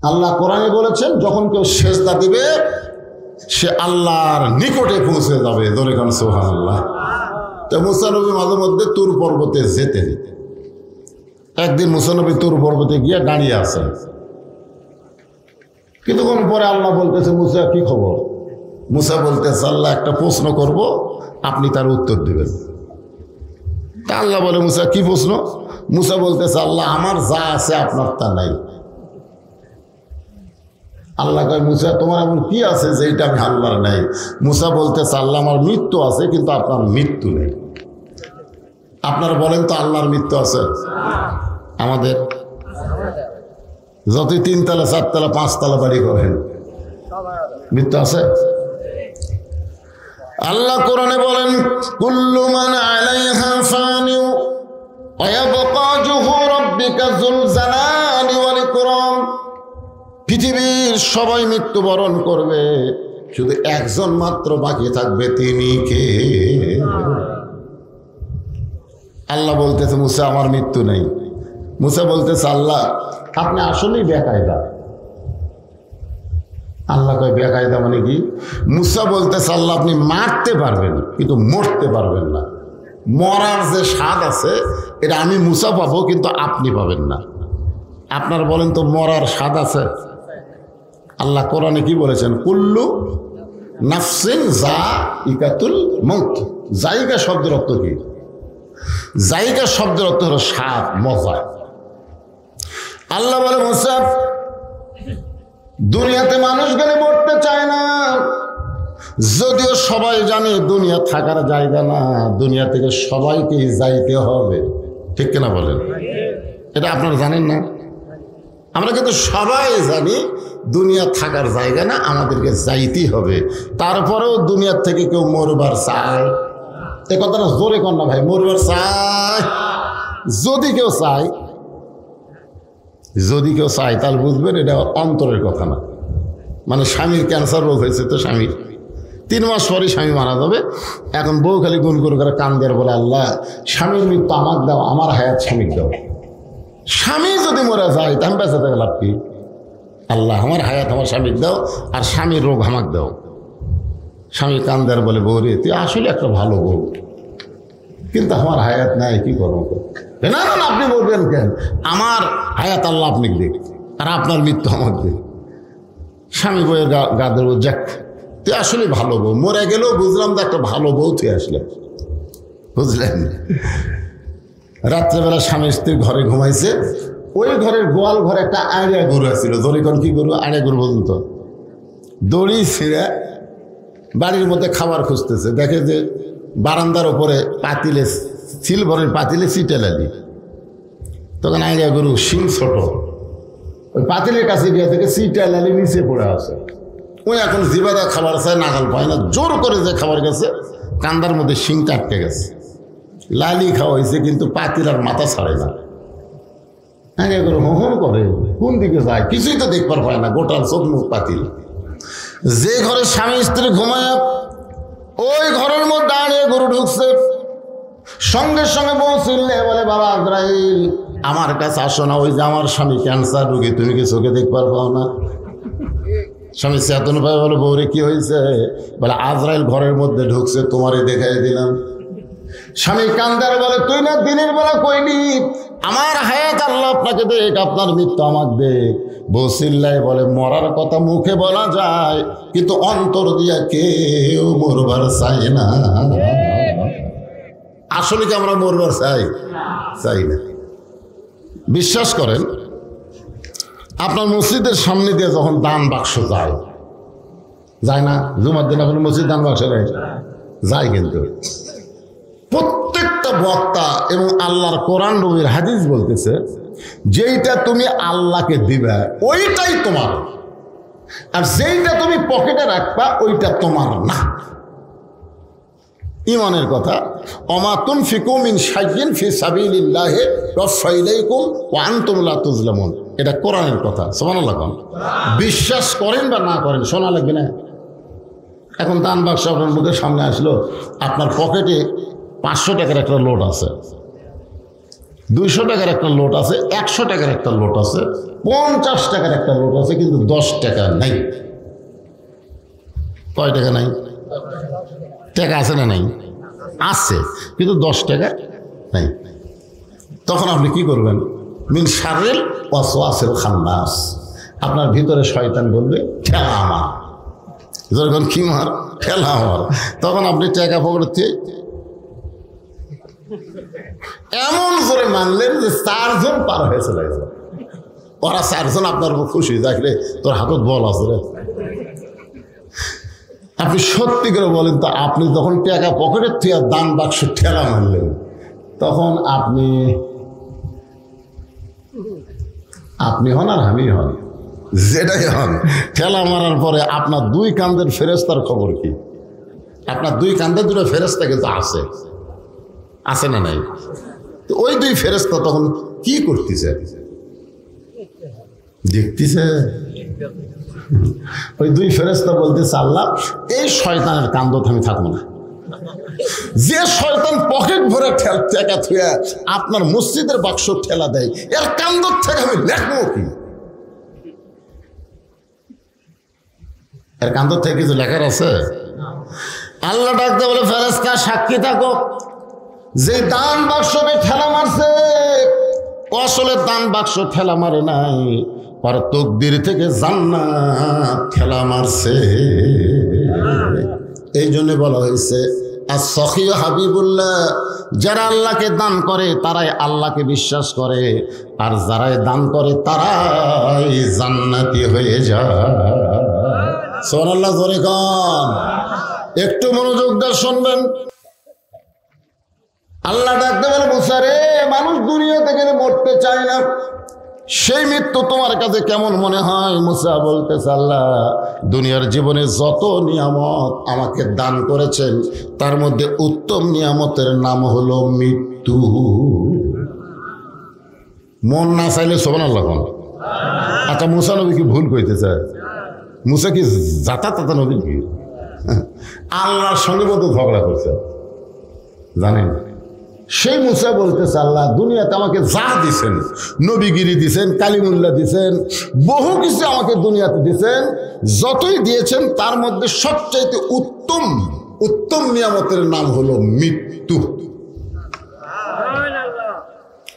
আল্লাহ কোরআনে বলেছেন যখন কেউ সেজদা দিবে সে আল্লাহর নিকটে পৌঁছে যাবে। ধরে কারণ সুবহানাল্লাহ। তো মুসা নবী মাঝে মধ্যে তুর পর্বতে যেতেন। একদিন মুসা নবী তুর পর্বতে গিয়ে দাঁড়িয়ে আছেন। কিছুক্ষণ পরে আল্লাহ বলতেছে, মুসা কি খবর? মুসা বলতেছে, আল্লাহ একটা প্রশ্ন করব, আপনি তার উত্তর দিবেন। তা আল্লাহ বলে, মুসা কি প্রশ্ন? মুসা বলতেছে, আল্লাহ আমার যা আছে আপনার তা নাই। আল্লাহ কয়, মুসা তোমার এমন কি আছে যেটা আমি আল্লাহর নাই? মুসা বলতেছে, আল্লাহ আমার মৃত্যু আছে কিন্তু আপনার মৃত্যু নেই। আপনারা বলেন তো আল্লাহর মৃত্যু আছে? আমাদের যতই 3 তলা 4 তলা 5 তলা বাড়ি করেন, মৃত্যু আছে? আল্লাহ কোরআনে বলেন, কুল্লু মান আলাইহা ফানি ওয়া ইয়াবকা ওয়াজহু রাব্বিকা যুল জালালি ওয়াল ইকরাম। পৃথিবীর সবাই মৃত্যুবরণ করবে, শুধু একজন মাত্র বাকি থাকবে, তিনি কে? আল্লাহ বলতেছে, মুসা আমার মৃত্যু নেই। মুসা বলতেছে, আল্লাহ আপনি আসলেই বেকায়দা। আল্লাহ কয়, বেকায়দা মানে কি? মুসা বলতেছে, আল্লাহ আপনি মারতে পারবেন কিন্তু মরতে পারবেন না। মরার যে স্বাদ আছে এটা আমি মুসা পাবো কিন্তু আপনি পাবেন না। আপনার বলেন তো মরার স্বাদ আছে? আল্লাহ কোরআনে কি বলেছেন? কুল্লু নাফসিন যায়িকাতুল মউত। জায়গা শব্দের অর্থ কি? জায়গা শব্দের অর্থ হলো স্বাদ, মজা। আল্লাহ বলে, মুসা দুনিয়াতে মানুষ গেলে মরতে চায় না, যদিও সবাই জানে দুনিয়া থাকার জায়গা না, দুনিয়া থেকে সবাইকে যাইতে হবে। ঠিক কিনা বলেন? এটা আপনারা জানেন না? আমরা কিন্তু সবাই জানি দুনিয়া থাকার জায়গা না, আমাদেরকে যাইতেই হবে। তারপরেও দুনিয়ার থেকে কেউ মরবার চায়? এ কথাটা জোরে কর না ভাই, মরবার চায়? যদি কেউ চায়, যদি কেউ চায় তাহলে বুঝবেন এটা অন্তরের কথা না। মানে স্বামীর ক্যান্সার রোগ হয়েছে, তো স্বামীর 3 মাস পরে স্বামী মারা যাবে। এখন বউ খালি গুন গুন করে কান দেওয়ার বলে, আল্লাহ স্বামীর মৃত্যু আমাকে দাও, আমার হায়াত স্বামীকে দাও। স্বামী যদি মরে যায় তাহলে বেঁচে থাকে লাভ কি? আল্লাহ আমার হায়াত আমার স্বামীকে দাও, আর স্বামীর রোগ আমাকে দাও। স্বামী কান দেওয়ার বলে, বউ রে তুই আসলে একটা ভালো বউ, কিন্তু আমার হায়াত নাই, কি করবো? না না, আপনি বলবেন কেন? আমার হায়াত আল্লাহ আপনি দেখ, আর আপনার মৃত্যু আমাকে দেখ। স্বামী বউয়ের গা দেবো, যাক তুই আসলে ভালো বউ, মরে গেলেও বুঝলাম তো একটা ভালো বউ তুই আসলে, বুঝলেন? রাত্রেবেলা স্বামী স্ত্রী ঘরে ঘুমাইছে, ওই ঘরের গোয়াল ঘরে একটা আড়িয়া গরু আসছিল। দড়ি কোন কি গরু? আড়িয়া গরু বলুন তো। দড়ি ছিঁড়ে বাড়ির মধ্যে খাবার খুঁজতেছে, দেখে যে বারান্দার ওপরে পাতিলে, সিলভারের পাতিলে সিটে লাগি। তখন আইডিয়া গরু শিং ছোট, ওই পাতিলের কাছে গিয়ে থেকে সিটে লালি নিচে পড়ে আছে। ওই এখন জিবাদা খাবার চায়, নাগাল পায় না, জোর করে যে খাবার গেছে, কান্দার মধ্যে শিংটা আটকে গেছে। লালি খাওয়া হয়েছে কিন্তু পাতিল আর মাথা ছাড়ে না। আইডিয়া গরু হোম করে, কোন দিকে যায় কিছুই তো দেখবার পায় না, গোটাল চোখ মুখ পাতিল। যে ঘরে স্বামী স্ত্রী ঘুমায় ওই ঘরের মধ্যে আড়িয়ে গরু ঢুকছে। সঙ্গে সঙ্গে বউ চিল্লে বলে, বাবা আজরাইল আমার কাছে আসো না, ওই যে আমার স্বামী ক্যান্সার রোগী, তুমি কি চোখে দেখবার পাও না? স্বামী চেতন ভাই বলে, বউরে কি হয়েছে? বলে, আজরাইল ঘরের মধ্যে ঢুকছে, তোমারে দেখাই দিলাম। স্বামী কান্দার বলে, তুই না দিনের বেলা কইলি আমার হায়াত আল্লাহ আপনাকে দেখ, আপনার মৃত্যু আমাকে দেখ। বউ চিল্লায় বলে, মরার কথা মুখে বলা যায় কিন্তু অন্তর দিয়া কেউ মরবার চায় না। আসলে কি আমরা মরবার চাই? চাই না। বিশ্বাস করেন, আপনার মসজিদের সামনে দিয়ে যখন দান বাক্স যায়, যায় না? জুমার দিন আপনার মসজিদ দান বাক্স যায়, কিন্তু প্রত্যেকটা বক্তা এবং আল্লাহর কোরআন নবীর হাদিস বলতেছে, যেইটা তুমি আল্লাহকে দিবা ওইটাই তোমার, আর যেইটা তুমি পকেটে রাখবা ওইটা তোমার না। ইমানের কথা, ওমা তুনফিকু মিন শাইইন ফি সাবিলিল্লাহি ইউওয়াফা ইলাইকুম ওয়া আনতুম লা তুজলামুন। এটা কোরআনের কথা। সুবহানাল্লাহ। বিশ্বাস করেন বা না করেন, শোনা লাগবে না। এখন দান বাক্স আপনার মুখের সামনে আসলো, আপনার পকেটে 500 টাকার একটা লোড আছে, 200 টাকার একটা লোট আছে, 100 টাকার একটা লোট আছে, 50 টাকার একটা লোট আছে, কিন্তু 10 টাকা নাই। কয় টাকা নাই? টাকা আছে না নাই? আছে, কিন্তু 10 টাকা নাই। তখন আপনি কি করবেন? মিন শাররিল ওয়াসওয়াসিল খান্নাস, আপনার ভিতরে শয়তান বলবে ঠেলা আমার, যখন কি মার ঠেলা আমার। তখন আপনি টাকা পকেটে এমন জোরে মানলেন যে 4 জন পার হয়ে চলে গেছে। ওরা 4 জন আপনার উপর খুশি, দেখলে তোর হাতত বল আছে রে। আপনি সত্যি করে বলেন তো, আপনি যখন টাকা পকেটের থেকে দান বাক্স ঠেলা মারলেন, তখন আপনি হন আর আমি হন, যেটাই হন, ঠেলা মারার পরে আপনার 2 কাঁধের ফেরেশতার খবর কি? আপনার 2 কাঁধে 2 ফেরেশতা কিন্তু আছে না নাই? তো ওই 2 ফেরেশতা তখন কি করতেছে? দেখতেছে। ওই 2 ফেরেশতা বলতেছে, আল্লাহ এই শয়তানের কান্দত আমি থাকবো না। যে শয়তান পকেট ভরে টাকা থুয়া আপনার মসজিদের বাক্স ঠেলা দেয়, এর কান্দত থেকে আমি লেখবো কি? এর কান্দত থেকে কিছু লেখার আছে? আল্লাহ ডাকতে বলে, ফেরেশতা সাক্ষী থাকো, যে দান বাক্সকে ঠেলা মারছে আসলে দান বাক্স ঠেলা মারে নাই, আর তকদির থেকে জান্নাত ঠেলা মারছে। এই জন্য বলা হয়েছে as-sakhi হাবিবুল্লাহ, যারা আল্লাহকে দান করে তারাই আল্লাহকে বিশ্বাস করে, আর যারাই দান করে তারাই জান্নাতি হয়ে যায়। সুবহানাল্লাহ, জোরে কোন। একটু মনোযোগ দিয়ে শুনবেন। আল্লাহ ডাকতে বলে, মুসা রে, মানুষ দুনিয়া থেকে মরতে চায় না, সেই মৃত্যু তোমার কাছে কেমন মনে হয়? মুসা বলতেছে, আল্লাহ দুনিয়ার জীবনে যত নিয়ামত আমাকে দান করেছেন, তার মধ্যে উত্তম নিয়ামতের নাম হলো মৃত্যু। মন না চাইলে সুবহানাল্লাহ কোন। আচ্ছা, মুসা নবী কি ভুল কইতেছে? মুসা কি জাতা তাতা নবী কি? আল্লাহর সঙ্গে বোধহয় ঝগড়া করছে, জানেন? সেই মুসা বলতেছে, আল্লাহ দুনিয়াতে আমাকে যা দিছেন, নবীগিরি দিছেন, কালিমুল্লাহ দিছেন, বহু কিছু আমাকে দুনিয়াতে দিছেন, যতই দিয়েছেন তার মধ্যে সবচাইতে উত্তম নিয়ামতের নাম হলো মৃত্যু।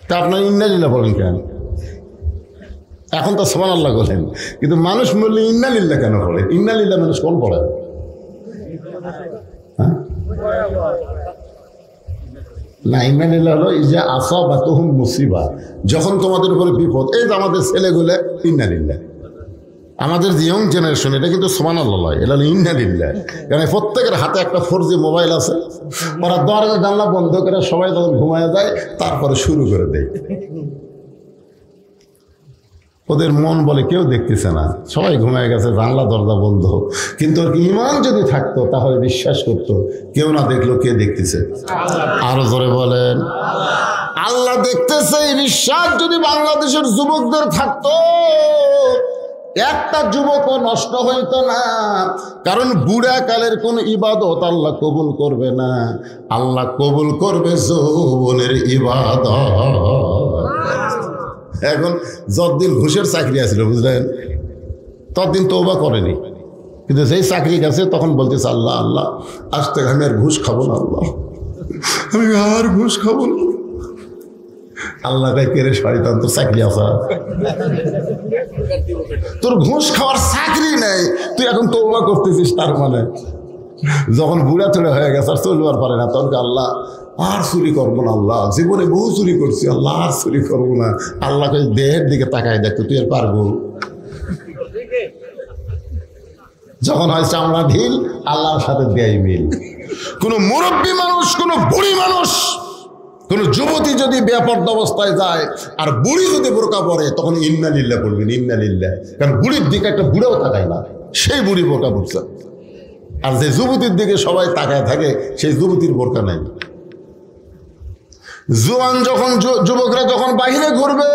তা আপনার ইন্নালিল্লাহ বলেন কেন? এখন তো সুবহানাল্লাহ বলেন, কিন্তু মানুষ বললে ইন্নালিল্লাহ কেন বলে? ইন্নালিল্লাহ মানুষ কোন পড়ে? হ্যাঁ না, ইন্নালিল্লাহ হলো ইজা আসাবাতুহুম মুসিবা, যখন তোমাদের উপরে বিপদ। এই যে আমাদের ছেলেগুলো ইন্নালিল্লাহ, আমাদের যে ইয়ং জেনারেশন, এটা কিন্তু সুবহানাল্লাহ, এটা হলো ইন্নালিল্লাহ। কারণ প্রত্যেকের হাতে একটা 4G মোবাইল আছে, ওরা দরজা জানলা বন্ধ করে সবাই যখন ঘুমায় যায় তারপরে শুরু করে দেয়। ওদের মন বলে কেউ দেখতেছে না, সবাই ঘুমায় গেছে, জানলা দরজা বন্ধ। কিন্তু ওর ইমান যদি থাকতো তাহলে বিশ্বাস করতো কেউ না দেখলো কে দেখতেছে। আরো জোরে বলেন, আল্লাহ দেখতেছে। এই বিশ্বাস যদি বাংলাদেশের যুবকদের থাকতো, একটা যুবকও নষ্ট হইতো না। কারণ বুড়া কালের কোন ইবাদত আল্লাহ কবুল করবে না, আল্লাহ কবুল করবে যৌবনের ইবাদত। এখন যতদিন ঘুষের চাকরি আছিল, বুঝলেন, ততদিন তওবা করেনি, কিন্তু যেই চাকরি গেছে তখন বলতেছে, আল্লাহ আল্লাহ আজ থেকে আমি আর ঘুষ খাবো না, আল্লাহ আমি আর ঘুষ খাবো না। আল্লাহ কয়, কে রে শয়তান, তোর চাকরি আছে, তোর ঘুষ খাওয়ার চাকরি নেই, তুই এখন তওবা করতেছিস, তার মানে যখন বুড়া তুড়ে হয়ে গেছে আর চলবার পারে না, তখন আল্লাহ আর চুরি করবো না, আল্লাহ জীবনে বহু চুরি করছি, আল্লাহ আর চুরি করবো না। আল্লাহকে দেহের দিকে তাকায় দেখতো, তুই আর পারবো? যখন হয় চামড়া ঢিল, আল্লাহর সাথে দেয় মিল। কোন মুরব্বী মানুষ, কোন বুড়ি মানুষ, কোন যুবতী যদি বেপর্দা অবস্থায় যায় আর বুড়ি যদি বোরকা পরে, তখন ইন্নালিল্লাহ বলবেন, ইন্নালিল্লাহ। কারণ বুড়ির দিকে একটা বুড়াও তাকায় না, সেই বুড়ি বোরকা পড়ছে। আর যে যুবতীর দিকে সবাই তাকায় থাকে, সেই যুবতীর বোরকা নাই। জোয়ান যখন যুবকরা যখন বাহিরে ঘুরবে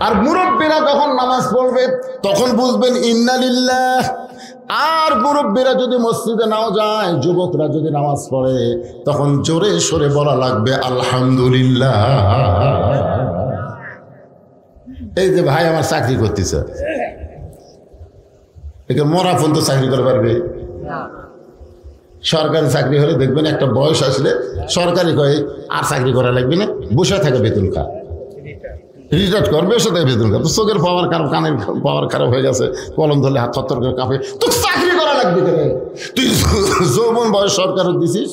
আর মুরব্বীরা যখন নামাজ পড়বে, তখন বুঝবেন ইন্নালিল্লাহ। আর মুরব্বীরা যদি মসজিদে নাও যায়, যুবকরা যদি নামাজ পড়ে, তখন জোরে সরে বলা লাগবে আলহামদুলিল্লাহ। এই যে ভাই আমার চাকরি করতেছে, একে মরা ফোন তো চাকরি করে পারবে? সরকারি চাকরি হলে দেখবেন একটা বয়স আসলে সরকারি কয়ে আর চাকরি করা লাগবে না, বসে থাকে বেতন খা, রিটায়ার্ড করবে, বসে থাকে বেতন খা। তো চোখের পাওয়ার খারাপ, কানের পাওয়ার খারাপ হয়ে গেছে, কলম ধরলে হাত থরথর করে কাঁপে, তো চাকরি করা লাগবে কেন? তুই যৌবন বয়স সরকারও দিছিস,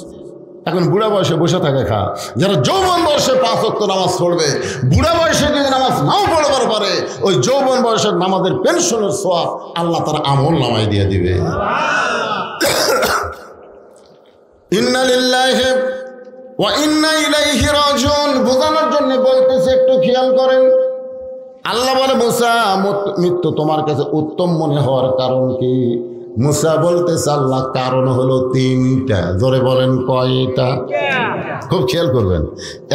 এখন বুড়া বয়সে বসে থাকে খা। যারা যৌবন বয়সে 5 ওয়াক্ত নামাজ পড়বে, বুড়া বয়সে যদি নামাজ নাও পড়বার পারে, ওই যৌবন বয়সের নামাজের পেনশনের সওয়াব আল্লাহ তার আমল নামায় দিয়ে দিবে। ইন্না লিল্লাহি ওয়া ইন্না ইলাইহি রাজিউন বোঝানোর জন্য বলতেছে, একটু খেয়াল করেন। আল্লাহ বলে, মুসা মৃত্যু তোমার কাছে উত্তম মনে হওয়ার কারণ কি? মুসা বলতেছে, আল্লাহ কারণ হলো 3টা। জোরে বলেন কয়টা? খুব খেয়াল করবেন।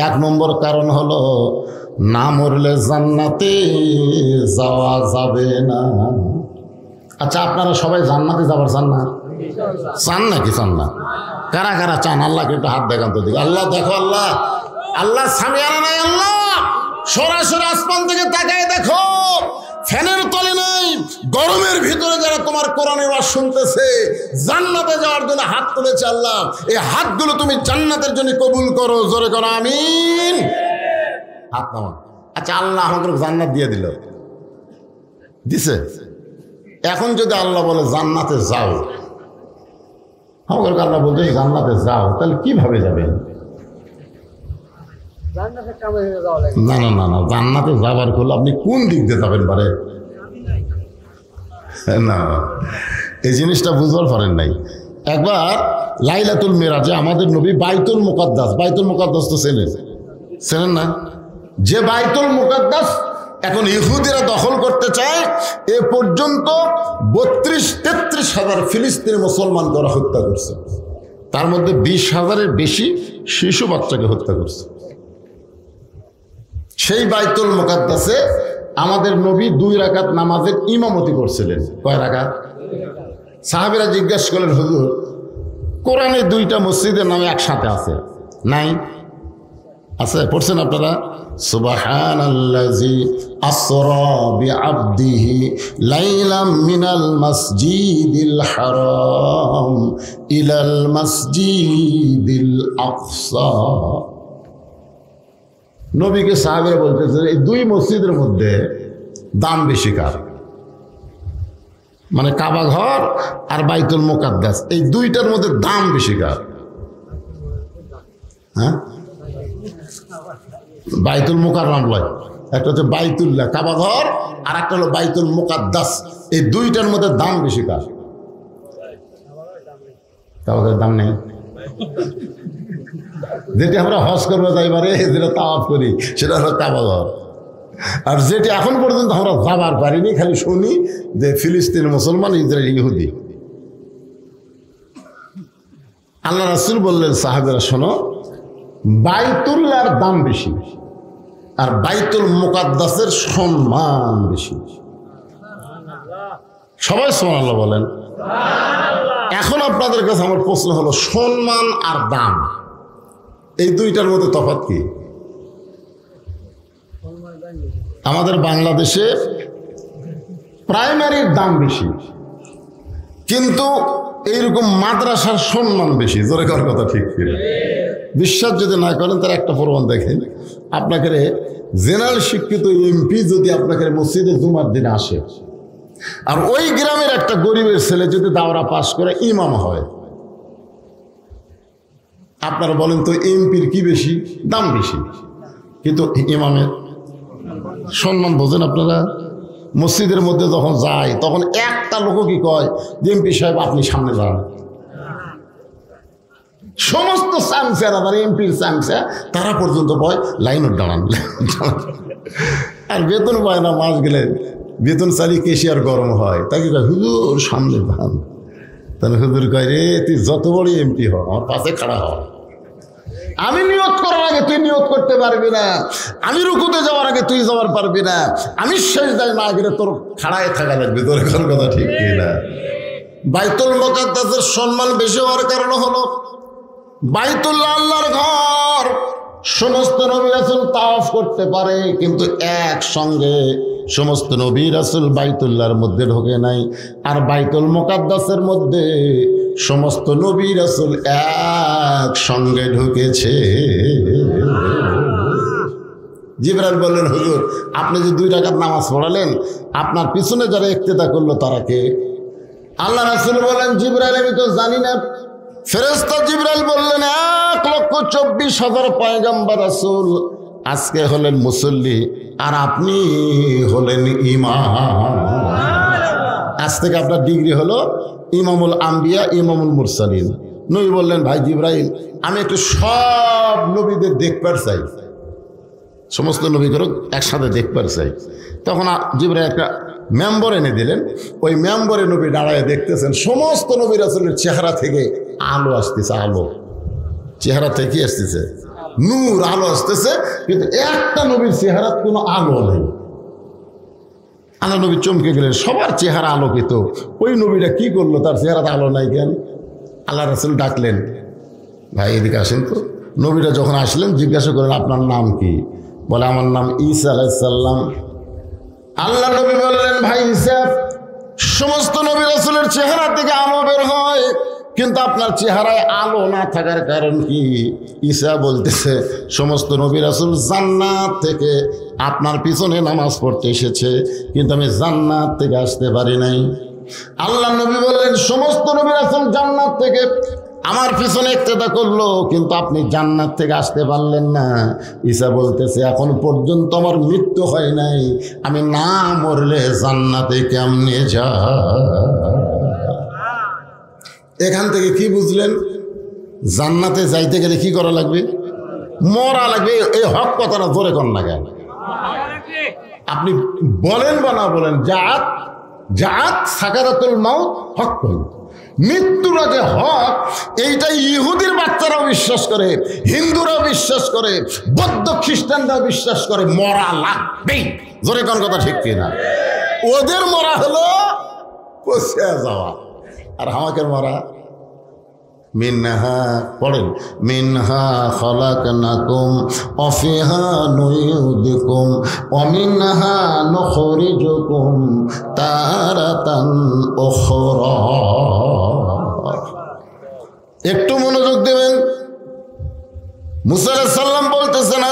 1 নম্বর কারণ হলো না মরলে জান্নাতে যাওয়া যাবে না। আচ্ছা, আপনারা সবাই জান্নাতে যাবার চান না? চান নাকি চান না? কারা কারা চান? আল্লাহকে একটু হাত দেখান তো দেখি। আল্লাহ দেখো, আল্লাহ আল্লাহ সামিয়ানা নাই, আল্লাহ সরাসরি আসমান থেকে তাকায় দেখো, ফ্যানের তলে নাই, গরমের ভিতরে যারা তোমার কোরআনের ওয়াজ শুনতেছে, জান্নাতে যাওয়ার জন্য হাত তুলেছে, আল্লাহ এই হাতগুলো তুমি জান্নাতের জন্য কবুল করো। জোরে করো আমিন। হাত নামান। আচ্ছা, আল্লাহ আমাদের জান্নাত দিয়ে দিল, দিছে। এখন যদি আল্লাহ বলে জান্নাতে যাও, আমাদের আল্লাহ বলতে জান্নাতে যাও, তাহলে কিভাবে যাবেন? না না না না, জান্নাতে যাবার করলে আপনি কোন দিক দিয়ে যাবেন পারে না, এই জিনিসটা বুঝবার পারেন নাই। একবার লাইলাতুল মেরাজে আমাদের নবী বাইতুল মুকাদ্দাস, বাইতুল মুকাদ্দাস তো চেনেন না? যে বাইতুল মুকাদ্দাস এখন ইহুদিরা দখল করতে চায়, এ পর্যন্ত 32-33 হাজার ফিলিস্তিনি মুসলমানকে ওরা হত্যা করছে, তার মধ্যে 20,000-এর বেশি শিশু বাচ্চাকে হত্যা করছে। সেই বাইতুল মুকাদ্দাসে আমাদের নবী 2 রাকাত নামাজের ইমামতি করছিলেন। কয় রাকাত? সাহাবীরা জিজ্ঞেস করলেন, হুজুর কোরআনে 2টা মসজিদের নামে একসাথে আছে? নাই। আছে, পড়ছেন আপনারা? সুবহানাল্লাযী আসরা বিআবদিহি লাইলাম মিনাল মাসজিদিল হারাম ইলাল মাসজিদিল আকসা। নবীকে সাহাবীরা বলতেছে, এই 2 মসজিদের মধ্যে দাম বেশি কার? মানে কাবা ঘর আর বাইতুল মুকাদ্দাস, এই 2টার মধ্যে দাম বেশি কার? হ্যাঁ, বাইতুল মুকাররম লয়, একটা হচ্ছে বাইতুল্লাহ কাবা ঘর, আর একটা হলো বাইতুল মুকাদ্দাস। এই 2টার মধ্যে দাম বেশি কার? কাবা ঘরের দাম নেই। যেটি আমরা হজ করবো যাইবারে, যেটা তাওয়াফ করি, সেটা হলো কাবা ঘর। আর যেটি এখন পর্যন্ত আমরা যাবার পারিনি, খালি শুনি যে ফিলিস্তিন মুসলমান, ইসরায়েল ইহুদি। আল্লাহ রাসূল বললেন, সাহাবীরা শোনো, বাইতুল্লাহর দাম বেশি আর বাইতুল মুকাদ্দাসের সম্মান বেশি। সবাই সুবহানাল্লাহ বলেন। এখন আপনাদের কাছে আমার প্রশ্ন হলো, সম্মান আর দাম, এই 2টার মধ্যে তফাৎ কি? আমাদের বাংলাদেশে প্রাইমারির দাম বেশি, কিন্তু এইরকম মাদ্রাসার সম্মান বেশি। জোরে করার কথা ঠিক ছিল। বিশ্বাস যদি না করেন তার একটা প্রমাণ দেখেন। আপনাকে জেনারেল শিক্ষিত এমপি যদি আপনাকে মসজিদে জুমার দিনে আসে, আর ওই গ্রামের একটা গরিবের ছেলে যদি দাওরা পাস করে ইমাম হয়, আপনারা বলেন তো এমপির কি বেশি? দাম বেশি, কিন্তু ইমামের সম্মান বোঝেন আপনারা? মসজিদের মধ্যে যখন যায় তখন একটা লোকও কি কয় যে এমপি সাহেব আপনি সামনে যান। সমস্ত চামচারা যারা এমপির চামচা, তারা পর্যন্ত বয় লাইনের দাঁড়ান। আর বেতন পায় না, মাস গেলে বেতন চালিয়ে কেশিয়ার গরম হয়, তাকে কয় হুজুর সামনে যান। তাহলে হুজুর কয়, রে তুই যত বড় এমপি হ, আমার পাশে খাড়া হ। আমি নিয়ত করার আগে তুই নিয়ত করতে পারবি না, আমি রুকুতে যাওয়ার আগে তুই যাওয়ার পারবি না, আমি সেজদায় না গেলে তোর খাড়ায় থাকা লাগবে। তোর এখন কথা ঠিক কিনা? বাইতুল মুকাদ্দাসের সম্মান বেশি হওয়ার কারণ হলো, বাইতুল্লাহ আল্লাহর ঘর, সমস্ত নবী রাসূল তাওয়াফ করতে পারে, কিন্তু একসঙ্গে সমস্ত নবী রাসূল বাইতুল্লাহর মধ্যে ঢোকে নাই, আর বাইতুল মুকাদ্দাসের মধ্যে সমস্ত নবী রাসূল এক সঙ্গে ঢুকেছে। জিবরাইল বললেন, হুজুর আপনি যে 2 রাকাত নামাজ পড়ালেন, আপনার পিছনে যারা ইক্তেদা করলো তারা কে? আল্লাহ রাসূল বলেন, জিবরাইল আমি তো জানি না। ফেরেশতা জিবরাইল বললেন, 1,24,000 পয়গম্বর রাসূল আজকে হলেন মুসল্লি, আর আপনি হলেন ইমাম। আজ থেকে আপনার ডিগ্রি হলো ইমামুল আম্বিয়া, ইমামুল মুরসালিন। নবী বললেন, ভাই জিবরাইল আমি একটু সব নবীদের দেখবার চাই, সমস্ত নবীদেরও একসাথে দেখবার চাই। তখন জিবরাইল একটা মেম্বর এনে দিলেন। ওই মেম্বরে নবী দাঁড়ায় দেখতেছেন সমস্ত নবী রাসূলের চেহারা থেকে আলো আসতেছে, আলো চেহারা থেকে আসতেছে, নূর আলো আসতেছে, কিন্তু একটা নবীর চেহারা কোনো আলো নেই। আল্লাহ নবী চমকে গেলেন, সবার চেহারা আলোকিত, ওই নবীটা কি করলো, তার চেহারাতে আলো নাই কেন? আল্লাহ রাসূল ডাকলেন, ভাই এদিকে আসেন তো। নবীরা যখন আসলেন জিজ্ঞাসা করেন, আপনার নাম কি? বলে, আমার নাম ঈসা আলাইহিস সালাম। আল্লাহ নবী বললেন, ভাই ঈসা, সমস্ত নবী রাসূলের চেহারা থেকে আলো বের হয়, কিন্তু আপনার চেহারায় আলো না থাকার কারণ কি? ঈসা বলতেছে, সমস্ত নবী রাসূল জান্নাত থেকে আপনার পিছনে নামাজ পড়তে এসেছে, কিন্তু আমি জান্নাত থেকে আসতে পারি নাই। আল্লাহ নবী বললেন, সমস্ত নবী রাসূল জান্নাত থেকে আমার পিছনে ইক্তেদা করলো, কিন্তু আপনি জান্নাত থেকে আসতে পারলেন না। ঈসা বলতেছে, এখন পর্যন্ত আমার মৃত্যু হয় নাই, আমি না মরলে জান্নাতে কেমনে যা। এখান থেকে কি বুঝলেন? জান্নাতে যাইতে গেলে কি করা লাগবে? মরা লাগবে। এই হক কথাটা জোরে কর না কেন? আপনি বলেন বা না বলেন, জাত জাত সাকারাতুল মাউত হক করেন, মৃত্যুরা যে হক, এইটাই ইহুদির বাচ্চারাও বিশ্বাস করে, হিন্দুরাও বিশ্বাস করে, বৌদ্ধ খ্রিস্টানরাও বিশ্বাস করে, মরা লাগবেই। জোরে কোন কথা ঠিক কিনা? ওদের মরা হলো পচে যাওয়া, আর আমাকে মরা মিনহা, পড়েন, মিনহা খলাকনাকুম ওয়া ফিহা নুইয়িদুকুম ওয়া মিনহা নুখরিজুকুম তারাতান উখরা। একটু মনোযোগ দেবেন। মুসা আলাইহিস সালাম বলতেছেন,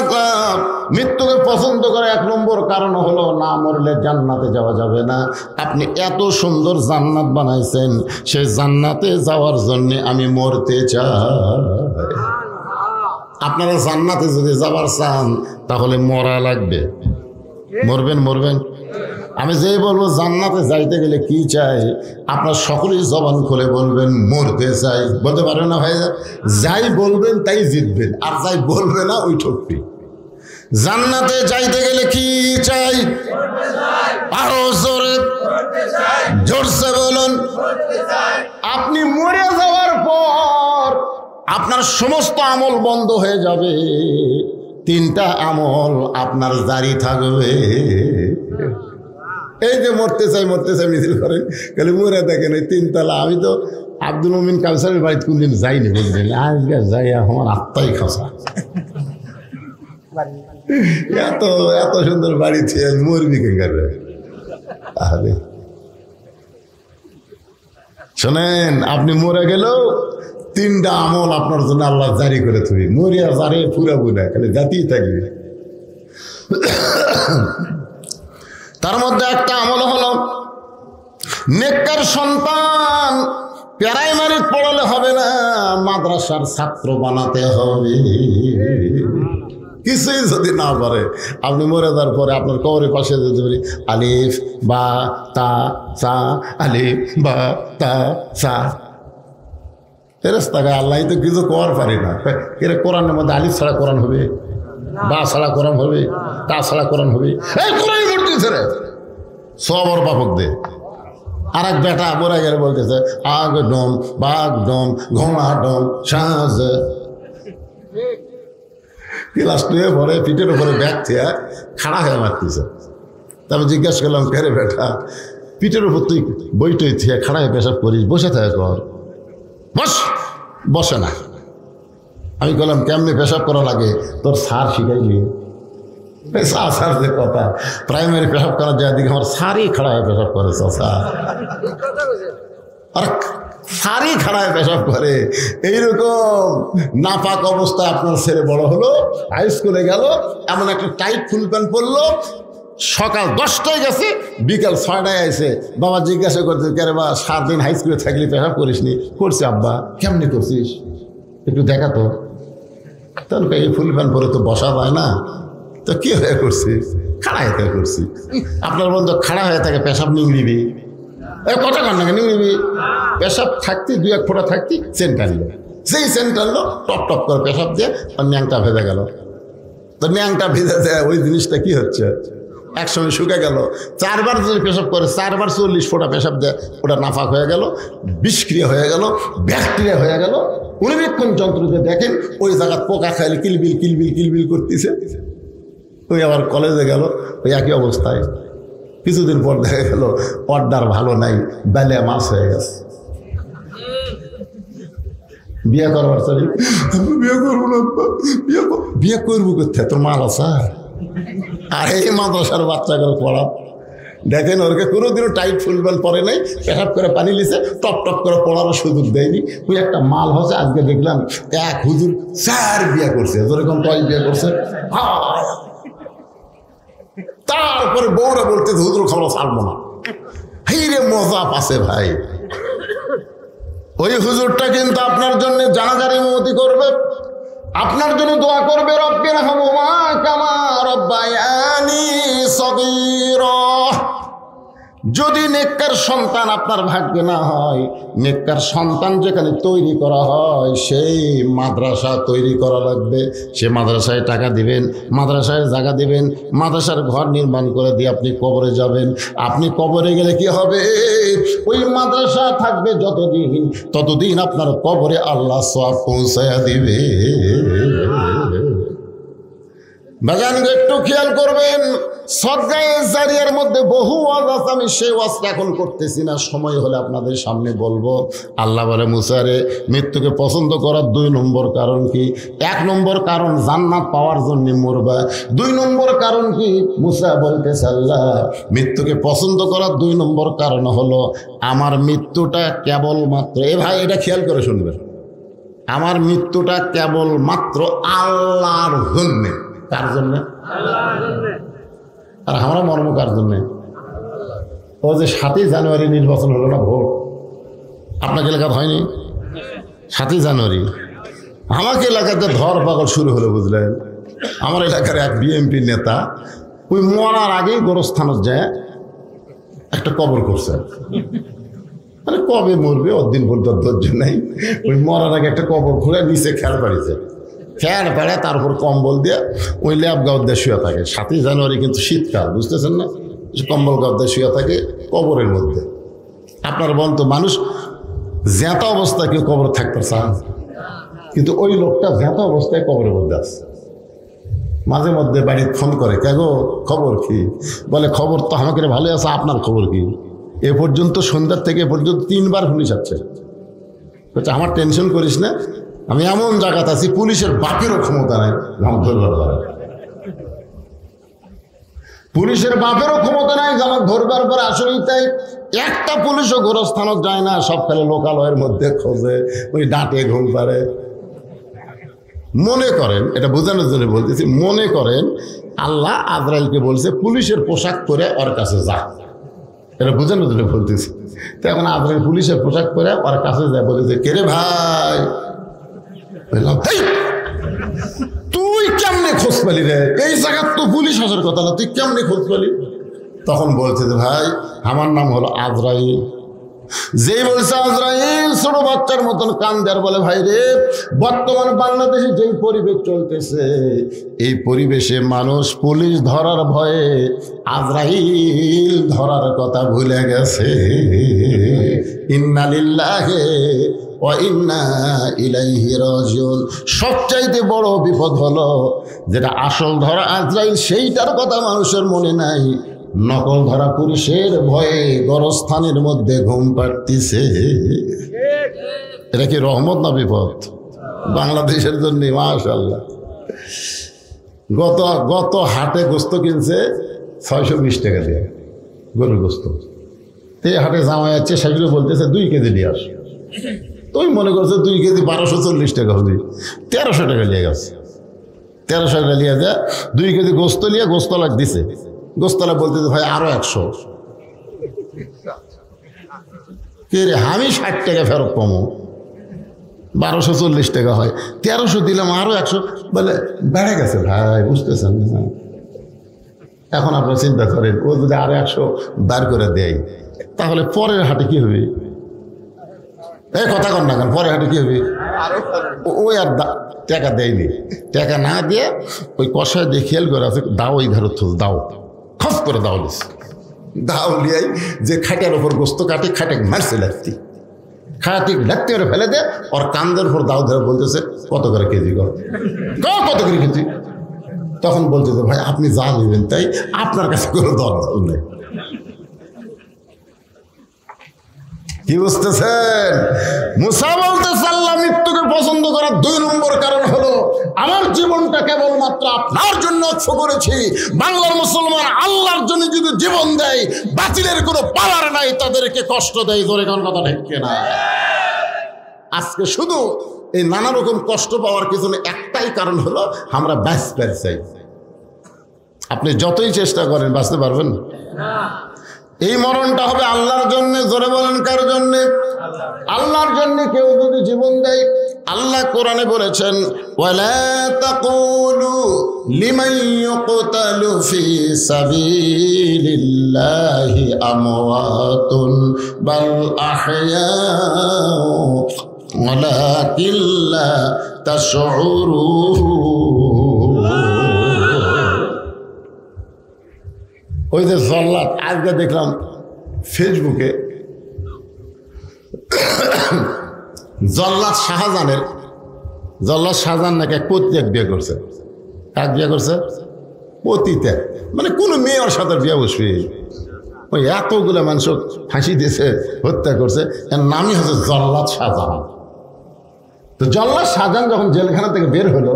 মৃত্যুকে পছন্দ করে 1 নম্বর কারণ হলো না মরলে জান্নাতে যাওয়া যাবে না। আপনি এত সুন্দর জান্নাত বানাইছেন, সেই জান্নাতে যাওয়ার জন্য আমি মরতে চাই। আপনারা জান্নাতে যদি যাবার চান তাহলে মরা লাগবে। মরবেন মরবেন। আমি যেই বলবো জান্নাতে যাইতে গেলে কি চাই, আপনার সকলেই জবান খুলে বলবেন মরতে চাই। বলতে পারবেন না ভাই? যাই বলবেন তাই জিতবেন, আর যাই বলবে না ওই ঠকবি। জান্নাতে যাইতে গেলে কি চাই? আরো জোরে জোরসে বলুন। আপনি মরে যাওয়ার পর আপনার সমস্ত আমল বন্ধ হয়ে যাবে, 3টা আমল আপনার জারি থাকবে। এই যে মরতে চাই মিছিল করেন, খালি মরে দেখেন ওই 3 তলা। আমি তো আব্দুল মুমিন কাউসারের বাড়িতে কোনদিন যাইনি, বলছেন আজকে যাই আমার আত্মাই খাসা। এত এত সুন্দর বাড়ি ছিল, মরবি কেঙ্গারে। তাহলে শোনেন, আপনি মরে গেলেও 3টা আমল আপনার জন্য আল্লাহ জারি করে থাকবে। মরিয়া জারে ফুরাবো না, খালি জাতিই থাকবে। তার মধ্যে একটা আমল হলো নেককার সন্তান। প্রাইমারি পড়ালে হবে না, মাদ্রাসার ছাত্র বানাতে হবে। কিছুই যদি না পারে, আপনি মরে যাওয়ার পরে আপনার কবরের পাশে যদি বলি আলিফ বা তা সা, আলিফ বা তা সা, ফেরেশতা গায়ে আল্লাহ তো কিছু করার পারি না। এর কোরআনের মধ্যে আলিফ ছাড়া কোরআন হবে, বা ছাড়া কোরআন হবে, তা ছাড়া কোরআন হবে। এই কোরআন মরতেছে রে সবর বাপক দে। আর এক বেটা মরে গেলে বলতেছে আগ ডম বাঘ ডম ঘোড়া ডম সাজ। ক্লাস 2 পরে পিঠের উপরে ব্যাগ থেকে খাড়া হয়ে মারতেছে। তারপর জিজ্ঞাসা করলাম, কেরে বেটা পিঠের উপর তুই বইটই থেকে খাড়া হয়ে পেশাব করিস, বসে থাকে কর। বস, বসে না। আমি বললাম কেমনি পেশাব করা লাগে তোর স্যার শিখাইলি? চাচার যে কথা, প্রাইমারি পেশাব করার যায় দিকে আমার সারি খাড়া হয়ে পেশাব করে চাচা, আর সারি খাড়ায় পেশাব করে। এইরকম নাপাক অবস্থায় আপনার ছেলে বড় হলো, হাই স্কুলে গেল, এমন একটা টাইট ফুল প্যান্ট পরলো, সকাল 10টায় গেছে, বিকাল 6টায় আইসে। বাবা জিজ্ঞাসা করছে, কে রে বা 7 দিন হাই স্কুলে থাকলে পেশাব করিস নি? করছি আব্বা। কেমনি করছিস একটু দেখা তো। তাহলে এই ফুল প্যান্ট পরে তো বসা যায় না, তো কি হয়ে করছিস? খাড়া হয়ে থাকে করছি। আপনার বন্ধু খাড়া হয়ে থাকে পেশাব নিংড়িবি, কথা কর না নিংড়িবি, পেশাব থাকতি 2-1 ফোঁটা থাকতি সেন্ট আনলো, সেই সেন্ট আনলো, টপ টপ করে পেশাব দিয়ে আর ন্যাংটা ভেজে গেল। তো ন্যাংটা ভেজে যায় ওই জিনিসটা কি হচ্ছে, একসঙ্গে শুকে গেল। 4 বার যদি পেশাব করে 4 বার 40 ফোঁটা পেশাব দেয়, ওটা নাফাক হয়ে গেল, বিষক্রিয়া হয়ে গেল, ব্যাকটেরিয়া হয়ে গেল। অনুবীক্ষণ যন্ত্র দিয়ে দেখেন ওই জায়গায় পোকা খাইলে কিলবিল কিলবিল কিলবিল করতেছে। ওই আবার কলেজে গেল, ওই একই অবস্থায়। কিছুদিন পর দেখা গেল পর্দার ভালো নাই, বেলে মাছ হয়ে গেছে। বিয়ে করবার চাই, বিয়ে করবো না, বিয়ে করবো কোথায়, তোর মাল আছে? আর এই মাদ্রাসার বাচ্চাগুলো পড়া দেখেন, ওরকে কোনোদিনও টাইট ফুল প্যান্ট পরে নাই, পেশাব করে পানি লিছে, টপ টপ করে পড়ারও সুযোগ দেয়নি। ওই একটা মাল হচ্ছে। আজকে দেখলাম এক হুজুর 4 বিয়ে করছে, যেরকম 5 বিয়ে করছে। তারপরে বউরা বলতে হুজুর খবর ছাড়বো না। এই রে মজা পাচ্ছে ভাই। ওই হুজুরটা কিন্তু আপনার জন্য জানাজার ইমামতি করবে, আপনার জন্য দোয়া করবে, রব্বির হামহুমা কামা রব্বায়ানি সগীরা। যদি নেককার সন্তান আপনার ভাগ্যে না হয়, নেককার সন্তান যেখানে তৈরি করা হয় সেই মাদ্রাসা তৈরি করা লাগবে। সে মাদ্রাসায় টাকা দিবেন, মাদ্রাসায় জায়গা দিবেন, মাদ্রাসার ঘর নির্মাণ করে দিয়ে আপনি কবরে যাবেন। আপনি কবরে গেলে কি হবে? ওই মাদ্রাসা থাকবে যতদিন, ততদিন আপনার কবরে আল্লাহ সওয়াব পৌঁছায়া দিবে। বাজান একটু খেয়াল করবেন, সদকায়ে জারিয়ার মধ্যে বহু ওয়াজ আছে, আমি সেই ওয়াজটা এখন করতেছি না, সময় হলে আপনাদের সামনে বলবো। আল্লাহ বলে মুসারে, মৃত্যুকে পছন্দ করার 2 নম্বর কারণ কি? 1 নম্বর কারণ জান্নাত পাওয়ার জন্য মরবা। 2 নম্বর কারণ কি? মুসা বলতেছে আল্লাহ মৃত্যুকে পছন্দ করার 2 নম্বর কারণ হলো আমার মৃত্যুটা কেবলমাত্র, এ ভাই এটা খেয়াল করে শুনবেন, আমার মৃত্যুটা কেবলমাত্র আল্লাহর জন্যে। কার জন্য? আর আমরা মর্ম কার জন্য? ও যে 7ই জানুয়ারি নির্বাচন হলো না, ভোট আপনাকে এলাকাতে হয়নি? 7ই জানুয়ারি আমাকে এলাকাতে ধর পাগল শুরু হলো, বুঝলেন? আমার এলাকার এক বিএমপি নেতা ওই মরার আগেই গোরস্থানত যায় একটা কবর করছে। মানে কবে মরবে ওর দিন পর্যন্ত ধৈর্য নেই, ওই মরার আগে একটা কবর খুঁড়ে নিচে খেয়াল পাড়িছে, ফ্যান পাড়ে তার উপর কম্বল দিয়ে ওই ল্যাব গাঁও দিয়ে শুয়ে থাকে। 7ই জানুয়ারি কিন্তু শীতকাল, বুঝতেছেন না? কম্বল গাঁও দিয়ে শুয়ে থাকে কবরের মধ্যে। আপনার বলতো মানুষ জ্যাঁতা অবস্থায় কেউ কবর থাকতে চান, কিন্তু ওই লোকটা জ্যাঁতা অবস্থায় কবরের মধ্যে আছে। মাঝে মধ্যে বাড়ি ফোন করে, কেগো খবর কি? বলে খবর তো আমাকে ভালো আছে, আপনার খবর কি? এ পর্যন্ত সন্ধ্যার থেকে এ পর্যন্ত 3 বার পুলিশ আসছে। বলছে আমার টেনশন করিস না, আমি এমন জায়গাতে আছি পুলিশের বাপেরও ক্ষমতা নাই আমার ধরবার পরে, পুলিশের বাপেরও ক্ষমতা নাই আমার ধরবার পরে। আসলেই তাই, একটা পুলিশও গোরস্থানত যায় না, সব খেলে লোকালয়ের মধ্যে খোঁজে, ওই ডাঁটে ঘুম পারে। মনে করেন, এটা বোঝানোর জন্য বলতেছি, মনে করেন আল্লাহ আজরাইলকে বলছে পুলিশের পোশাক পরে ওর কাছে যা, এটা বোঝানোর জন্য বলতেছি। তো এখন আজরাইল পুলিশের পোশাক পরে ওর কাছে যায়, বলেছে কে রে ভাই? তুই কেমনে খোঁজ পেলি রে? এই জায়গার তো পুলিশ আসার কথা না, তুই কেমনে খোঁজ পেলি? তখন বলছে যে ভাই আমার নাম হলো আজরাইল। যেই বলছে আজরাইল, ছোট বাচ্চার মতন কান দেয়ার বলে ভাই রে, বর্তমান বাংলাদেশে যেই পরিবেশ চলতেছে, এই পরিবেশে মানুষ পুলিশ ধরার ভয়ে আজরাইল ধরার কথা ভুলে গেছে। ইন্না লিল্লাহি ওয়া ইন্না ইলাইহি রাজিউন। সবচাইতে বড় বিপদ হলো যেটা আসল ধরা আজরাইল, সেইটার কথা মানুষের মনে নাই, নকল ধরা পুরুষের ভয়ে গরস্থানের মধ্যে ঘুম পাড়তিছে। এটা কি রহমত না বিপদ বাংলাদেশের জন্য? মাশাআল্লাহ। গত হাটে গোস্ত কিনছে 620 টাকা দিয়ে, গরুর গোস্ত। এই হাটে জামাই যাচ্ছে, সেগুলো বলতেছে 2 কেজি নিয়ে আস। তুমি মনে করছো 2 কেজি 1240 টাকা হবে, 1300 টাকা নিয়ে গেছে। 1300 টাকা নিয়ে যায় 2 কেজি গোস্ত নিয়ে গোস্তলা দিছে। গোস্তলা বলতেছে ভাই আরো 100। কে রে, আমি 60 টাকা ফেরত পাবো, 1240 টাকা হয়, 1300 দিলাম আরো 100, বলে বেড়ে গেছে ভাই, বুঝতেছেন না? এখন আপনারা চিন্তা করেন, ও যদি আরো 100 বার করে দেয়, তাহলে পরের হাটে কি হবে? এই কথা কন না কেন, পরের হাটে কি হবে? ওই আর টাকা দেয়নি, টাকা না দিয়ে ওই কষায় দিয়ে খেয়াল করে আছে, দাও এই ধারত দাও, খপ করে দাও দিস, দাও লিয়াই যে খাটের ওপর গোস্ত কাটে, খাটে মারছে লাগতি, খাটি লাগতে করে ফেলে দে, ওর কান্দের উপর দাও ধরে বলতেছে কত করে কেজি কর, কত করে কেজি। তখন বলতেছে ভাই আপনি যা নেবেন তাই, আপনার কাছে কোনো দরকার নেই। কি বুঝতেছেন? মুসা বলতেছে আল্লাহ মৃত্যুকে পছন্দ করার 2 নম্বর কারণ হলো আমার জীবনটা কেবলমাত্র আপনার জন্য উৎসর্গ করেছি। বাংলার মুসলমান আল্লাহর জন্য যদি জীবন দেয়, বাতিলের কোনো পাওয়ার নাই, তাদেরকে কষ্ট দেয়। ধরে কোন কথা ঠিক না? আজকে শুধু এই নানা রকম কষ্ট পাওয়ার পিছনে একটাই কারণ হলো আমরা বাঁচতে চাই। আপনি যতই চেষ্টা করেন বাঁচতে পারবেন না। এই মরণটা হবে আল্লাহর জন্য। জোরে বলেন কার জন্য? আল্লাহর জন্য। কেউ যদি জীবন দেয়, আল্লাহ কোরআনে বলেছেন ওয়ালা তাকুলু লিমান ইউকতালু ফি সাবিলিল্লাহি আমওয়াতুন বাল আহইয়াউ ওয়ালাকিন লা তাশউরুন। ওই যে জল্লাদ, আজকে দেখলাম ফেসবুকে, জল্লাদ শাহজাহান নাকি এক পতিত্যাগ বিয়ে করছে। কাক বিয়ে করছে? পতিত্যাগ, মানে কোনো মেয়ে ওর সাথে বিয়ে বসবে। ওই এতগুলো মানুষ ফাঁসি দিয়েছে, হত্যা করছে, এর নামই হচ্ছে জল্লাদ শাহজাহান। তো জল্লাদ শাহজাহান যখন জেলখানা থেকে বের হলো,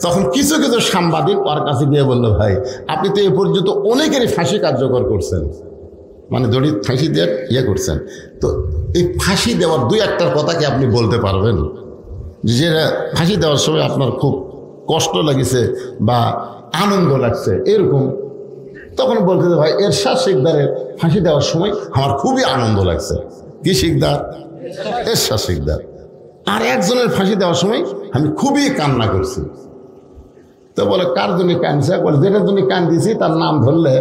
তখন কিছু কিছু সাংবাদিক ওর কাছে গিয়ে বললো ভাই আপনি তো এ পর্যন্ত অনেকেরই ফাঁসি কার্যকর করছেন, মানে দড়ি ফাঁসি দিয়ে ইয়ে করছেন, তো এই ফাঁসি দেওয়ার 2-1টার কথা কি আপনি বলতে পারবেন, যে ফাঁসি দেওয়ার সময় আপনার খুব কষ্ট লাগছে বা আনন্দ লাগছে এরকম? তখন বলতে ভাই এরশাদ শিকদারের ফাঁসি দেওয়ার সময় আমার খুবই আনন্দ লাগছে। কি শিকদার? এরশাদ শিকদার। আর একজনের ফাঁসি দেওয়ার সময় আমি খুবই কান্না করছি। তো বলে কার জন্য কাঁদছে? বলে যেটার জন্য কান্দিছি তার নাম ধরলে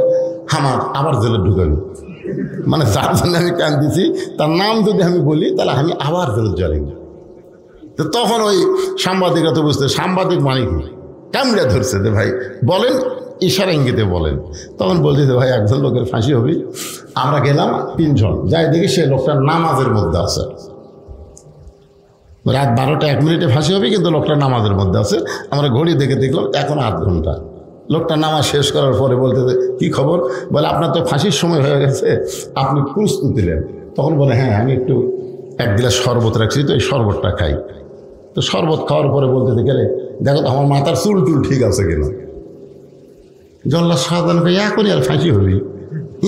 আমার আবার জেলে ঢুকাবি, মানে যার জন্য আমি কান্দিছি তার নাম যদি আমি বলি তাহলে আমি আবার জেলে যাই। তো তখন ওই সাংবাদিকরা তো বুঝতে, সাংবাদিক মানে কি, কামড়ে ধরছে যে ভাই বলেন, ইশারা ইঙ্গিতে বলেন। তখন বলছে যে ভাই একজন লোকের ফাঁসি হবে। আমরা গেলাম 3 জন, যাই দেখি সে লোকটা নামাজের মধ্যে আছে। রাত 12টা 1 মিনিটে ফাঁসি হবে, কিন্তু লোকটা নামাজের মধ্যে আছে। আমরা ঘড়ি দেখে দেখলাম এখন 8 ঘন্টা। লোকটা নামাজ শেষ করার পরে বলতে কি খবর? বলে আপনার তো ফাঁসির সময় হয়ে গেছে, আপনি প্রস্তুতি নেন। তখন বলে হ্যাঁ আমি একটু 1 গ্লাস শরবত রাখছি, তো এই শরবতটা খাই। তো শরবত খাওয়ার পরে বলতে গেলে দেখো তো আমার মাথার চুল টুল ঠিক আছে কিনা। জল্লাদ শাহজাহানকে ইয়া করি আর ফাঁসি হবি,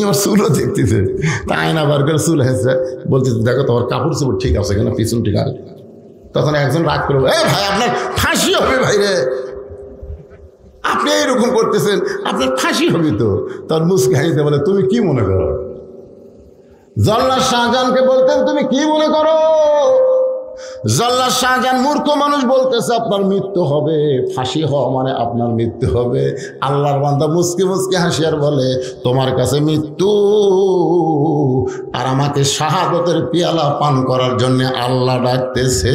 আমার চুলও দেখতেছে, তা আয়না বার করে চুল হেসে বলতেছে দেখো তোমার কাপড় চুপড় ঠিক আছে কিনা, পিছন ঠিক আছে। তখন একজন রাগ করবো, এ ভাই আপনার ফাঁসি হবে ভাই রে, আপনি এইরকম করতেছেন, আপনার ফাঁসি হবে তো। তার মুসকি হাসিতে বলে তুমি কি মনে করো? জল্লাদ শাহজাহানকে বলতেন তুমি কি মনে করো? জল্লাদ শাহজাহান মূর্খ মানুষ বলতেছে আপনার মৃত্যু হবে, ফাঁসি হওয়া মানে আপনার মৃত্যু হবে। আল্লাহর বান্দা মুসকি মুসকি হাসিয়ার বলে তোমার কাছে মৃত্যু আর আমাকে শাহাদতের পিয়ালা পান করার জন্য আল্লাহ ডাকতেছে।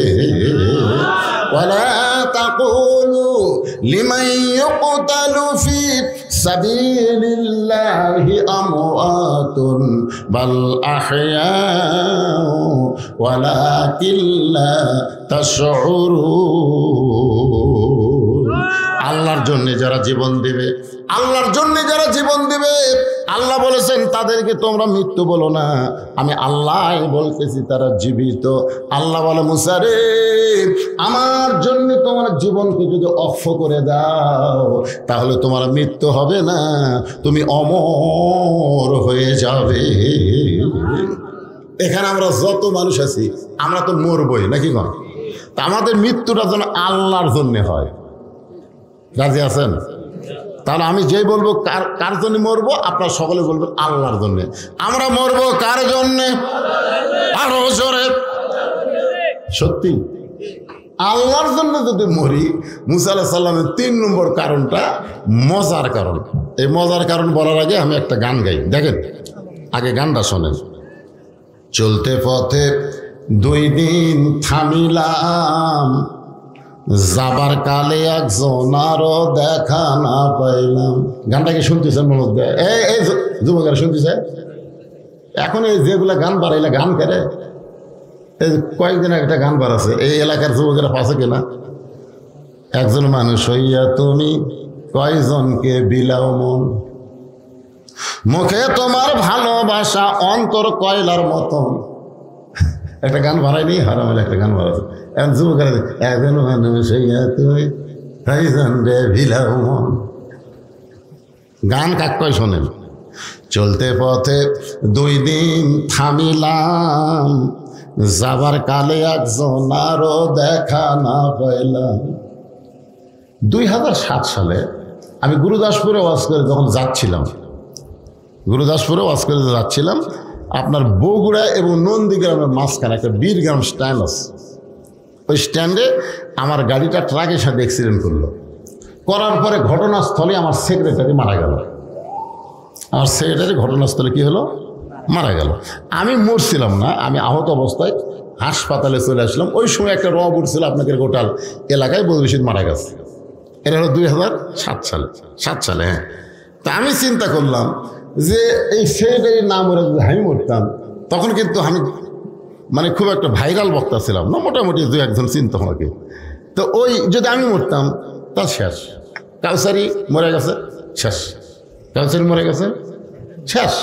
ওয়ালা তাকুলু লিমান ইউকতালু ফি সাবিলিল্লাহি আমওয়াতুন বাল আহইয়াউ ওয়ালাকিন লা তাশউরুন। আল্লাহর জন্য যারা জীবন দেবে, আল্লাহর জন্য যারা জীবন দেবে, আল্লাহ বলেছেন তাদেরকে তোমরা মৃত্যু বলো না, আমি আল্লাহ বলতেছি তারা জীবিত। আল্লাহ বলে মুসা রে, আমার জন্য তোমার জীবনকে যদি অক্ষ করে দাও তাহলে তোমার মৃত্যু হবে না, তুমি অমর হয়ে যাবে। এখানে আমরা যত মানুষ আছি আমরা তো মরবই নাকি না? তা আমাদের মৃত্যুটা যেন আল্লাহর জন্য হয়। রাজি আছেন? তাহলে আমি যেই বলবো কার জন্য মরবো, আপনারা সকলে বলবেন আল্লাহর জন্য। আমরা মরবো কার জন্যে? আরো জোরে সত্যি আল্লাহর জন্য যদি মরি। মুসা আলাইহিস সালামের 3 নম্বর কারণটা মজার কারণ। এই মজার কারণ বলার আগে আমি একটা গান গাই, দেখেন আগে গানটা শোনেন। চলতে পথে 2 দিন থামিলাম, যাবার কালে একজন আরো দেখা না পাইলাম। গানটা কি শুনতেছেন? মনে এই যুবকেরা শুনতেছে? এখন এই যেগুলা গান বাড়াইলে গান করে, এই কয়েকদিন একটা গান বাড়াছে, এই এলাকার যুবকেরা পাশে কিনা? একজন মানুষ হইয়া তুমি কয়জনকে বিলাও মন, মুখে তোমার ভালোবাসা অন্তর কয়লার মতন। একটা গান বাড়াইনি, হারাম হলে একটা গান বাড়াচ্ছে। এখন যুবকেরা একজন মানুষ হইয়া তুমি কয়জনকে বিলাও মন। গান কাক কয় শোনেন। চলতে পথে 2 দিন থামিলাম, যাবার কালে একজন আরো দেখা না পাইলাম। 2007 সালে আমি গুরুদাসপুরে ওয়াজ করে যখন যাচ্ছিলাম, আপনার বগুড়া এবং নন্দীগ্রামের মাঝখানে একটা বীরগ্রাম স্ট্যান্ড আছে। ওই স্ট্যান্ডে আমার গাড়িটা ট্রাকের সাথে অ্যাক্সিডেন্ট করার পরে ঘটনাস্থলে আমার সেক্রেটারি মারা গেল। ঘটনাস্থলে কি হলো? মারা গেল। আমি মরছিলাম না, আমি আহত অবস্থায় হাসপাতালে চলে আসলাম। ওই সময় একটা রব উঠছিল আপনাদের গোটাল এলাকায় বদরশিদ মারা গেছে। এটা হলো 2007 সালে। হ্যাঁ, তা আমি চিন্তা করলাম যে এই সেক্রেটারির নাম ওরা যদি আমি মরতাম, তখন কিন্তু আমি মানে খুব একটা ভাইরাল বক্তা ছিলাম না, মোটামুটি 2-1 জন চিন্তা আমাকে। তো ওই যদি আমি মরতাম তার শেষ। কাউসারি মরে গেছে, শেষ। কাউসারি মরে গেছে, শেষ।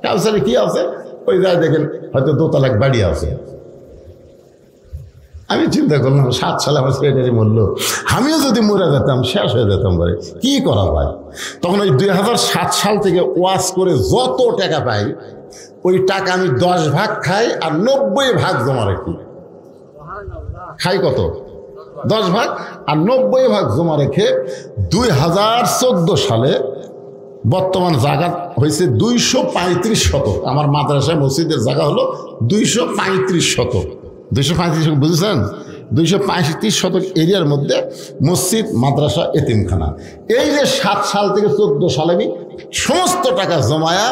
কাউসারি কি আছে? ওই যায় দেখেন হয়তো 2 তলা বাড়ি আছে। আমি চিন্তা করলাম 7 সালে আমার সেক্রেটারি মরলো, আমিও যদি মরে যেতাম শেষ হয়ে যেতাম। বলে কি করা হয়? তখন ওই 2007 সাল থেকে ওয়াজ করে যত টাকা পাই, ওই টাকা আমি 10 ভাগ খাই আর 90 ভাগ জমা রাখি। খাই কত? 10 ভাগ আর 90 ভাগ জমা রেখে 2014 সালে বর্তমান জায়গা হয়েছে 235 শতক। আমার মাদ্রাসায় মসজিদের জায়গা হলো 235 শতক। 235 শতক বুঝেছেন? 235 শতক এরিয়ার মধ্যে মসজিদ, মাদ্রাসা, এতিমখানা। এই যে 7 সাল থেকে 14 সালে আমি সমস্ত টাকা জমায়া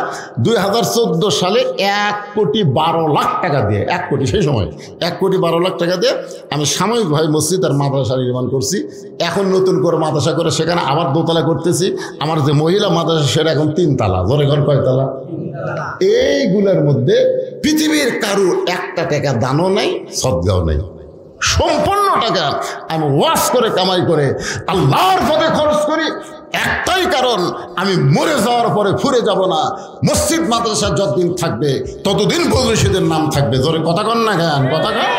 2014 সালে 1,12,00,000 টাকা দিয়ে, 1 কোটি, সেই সময় 1,12,00,000 টাকা দিয়ে আমি সাময়িকভাবে মসজিদ আর মাদ্রাসা নির্মাণ করছি। এখন নতুন করে মাদ্রাসা করে সেখানে আবার 2 তলা করতেছি। আমার যে মহিলা মাদ্রাসা সেটা এখন 3 তলা। জোরে ঘর কয়তলা? এইগুলোর মধ্যে পৃথিবীর কারুর 1 টাকা দানও নাই, সদগাও নাই। সম্পূর্ণ টাকা আমি ওয়াজ করে কামাই করে আল্লাহর পথে খরচ করি। একটাই কারণ, আমি মরে যাওয়ার পরে ফুরে যাব না। মসজিদ মাদ্রাসা যতদিন থাকবে ততদিন বদরশিদের নাম থাকবে। জোরে কথা কন না গান, কথা কন।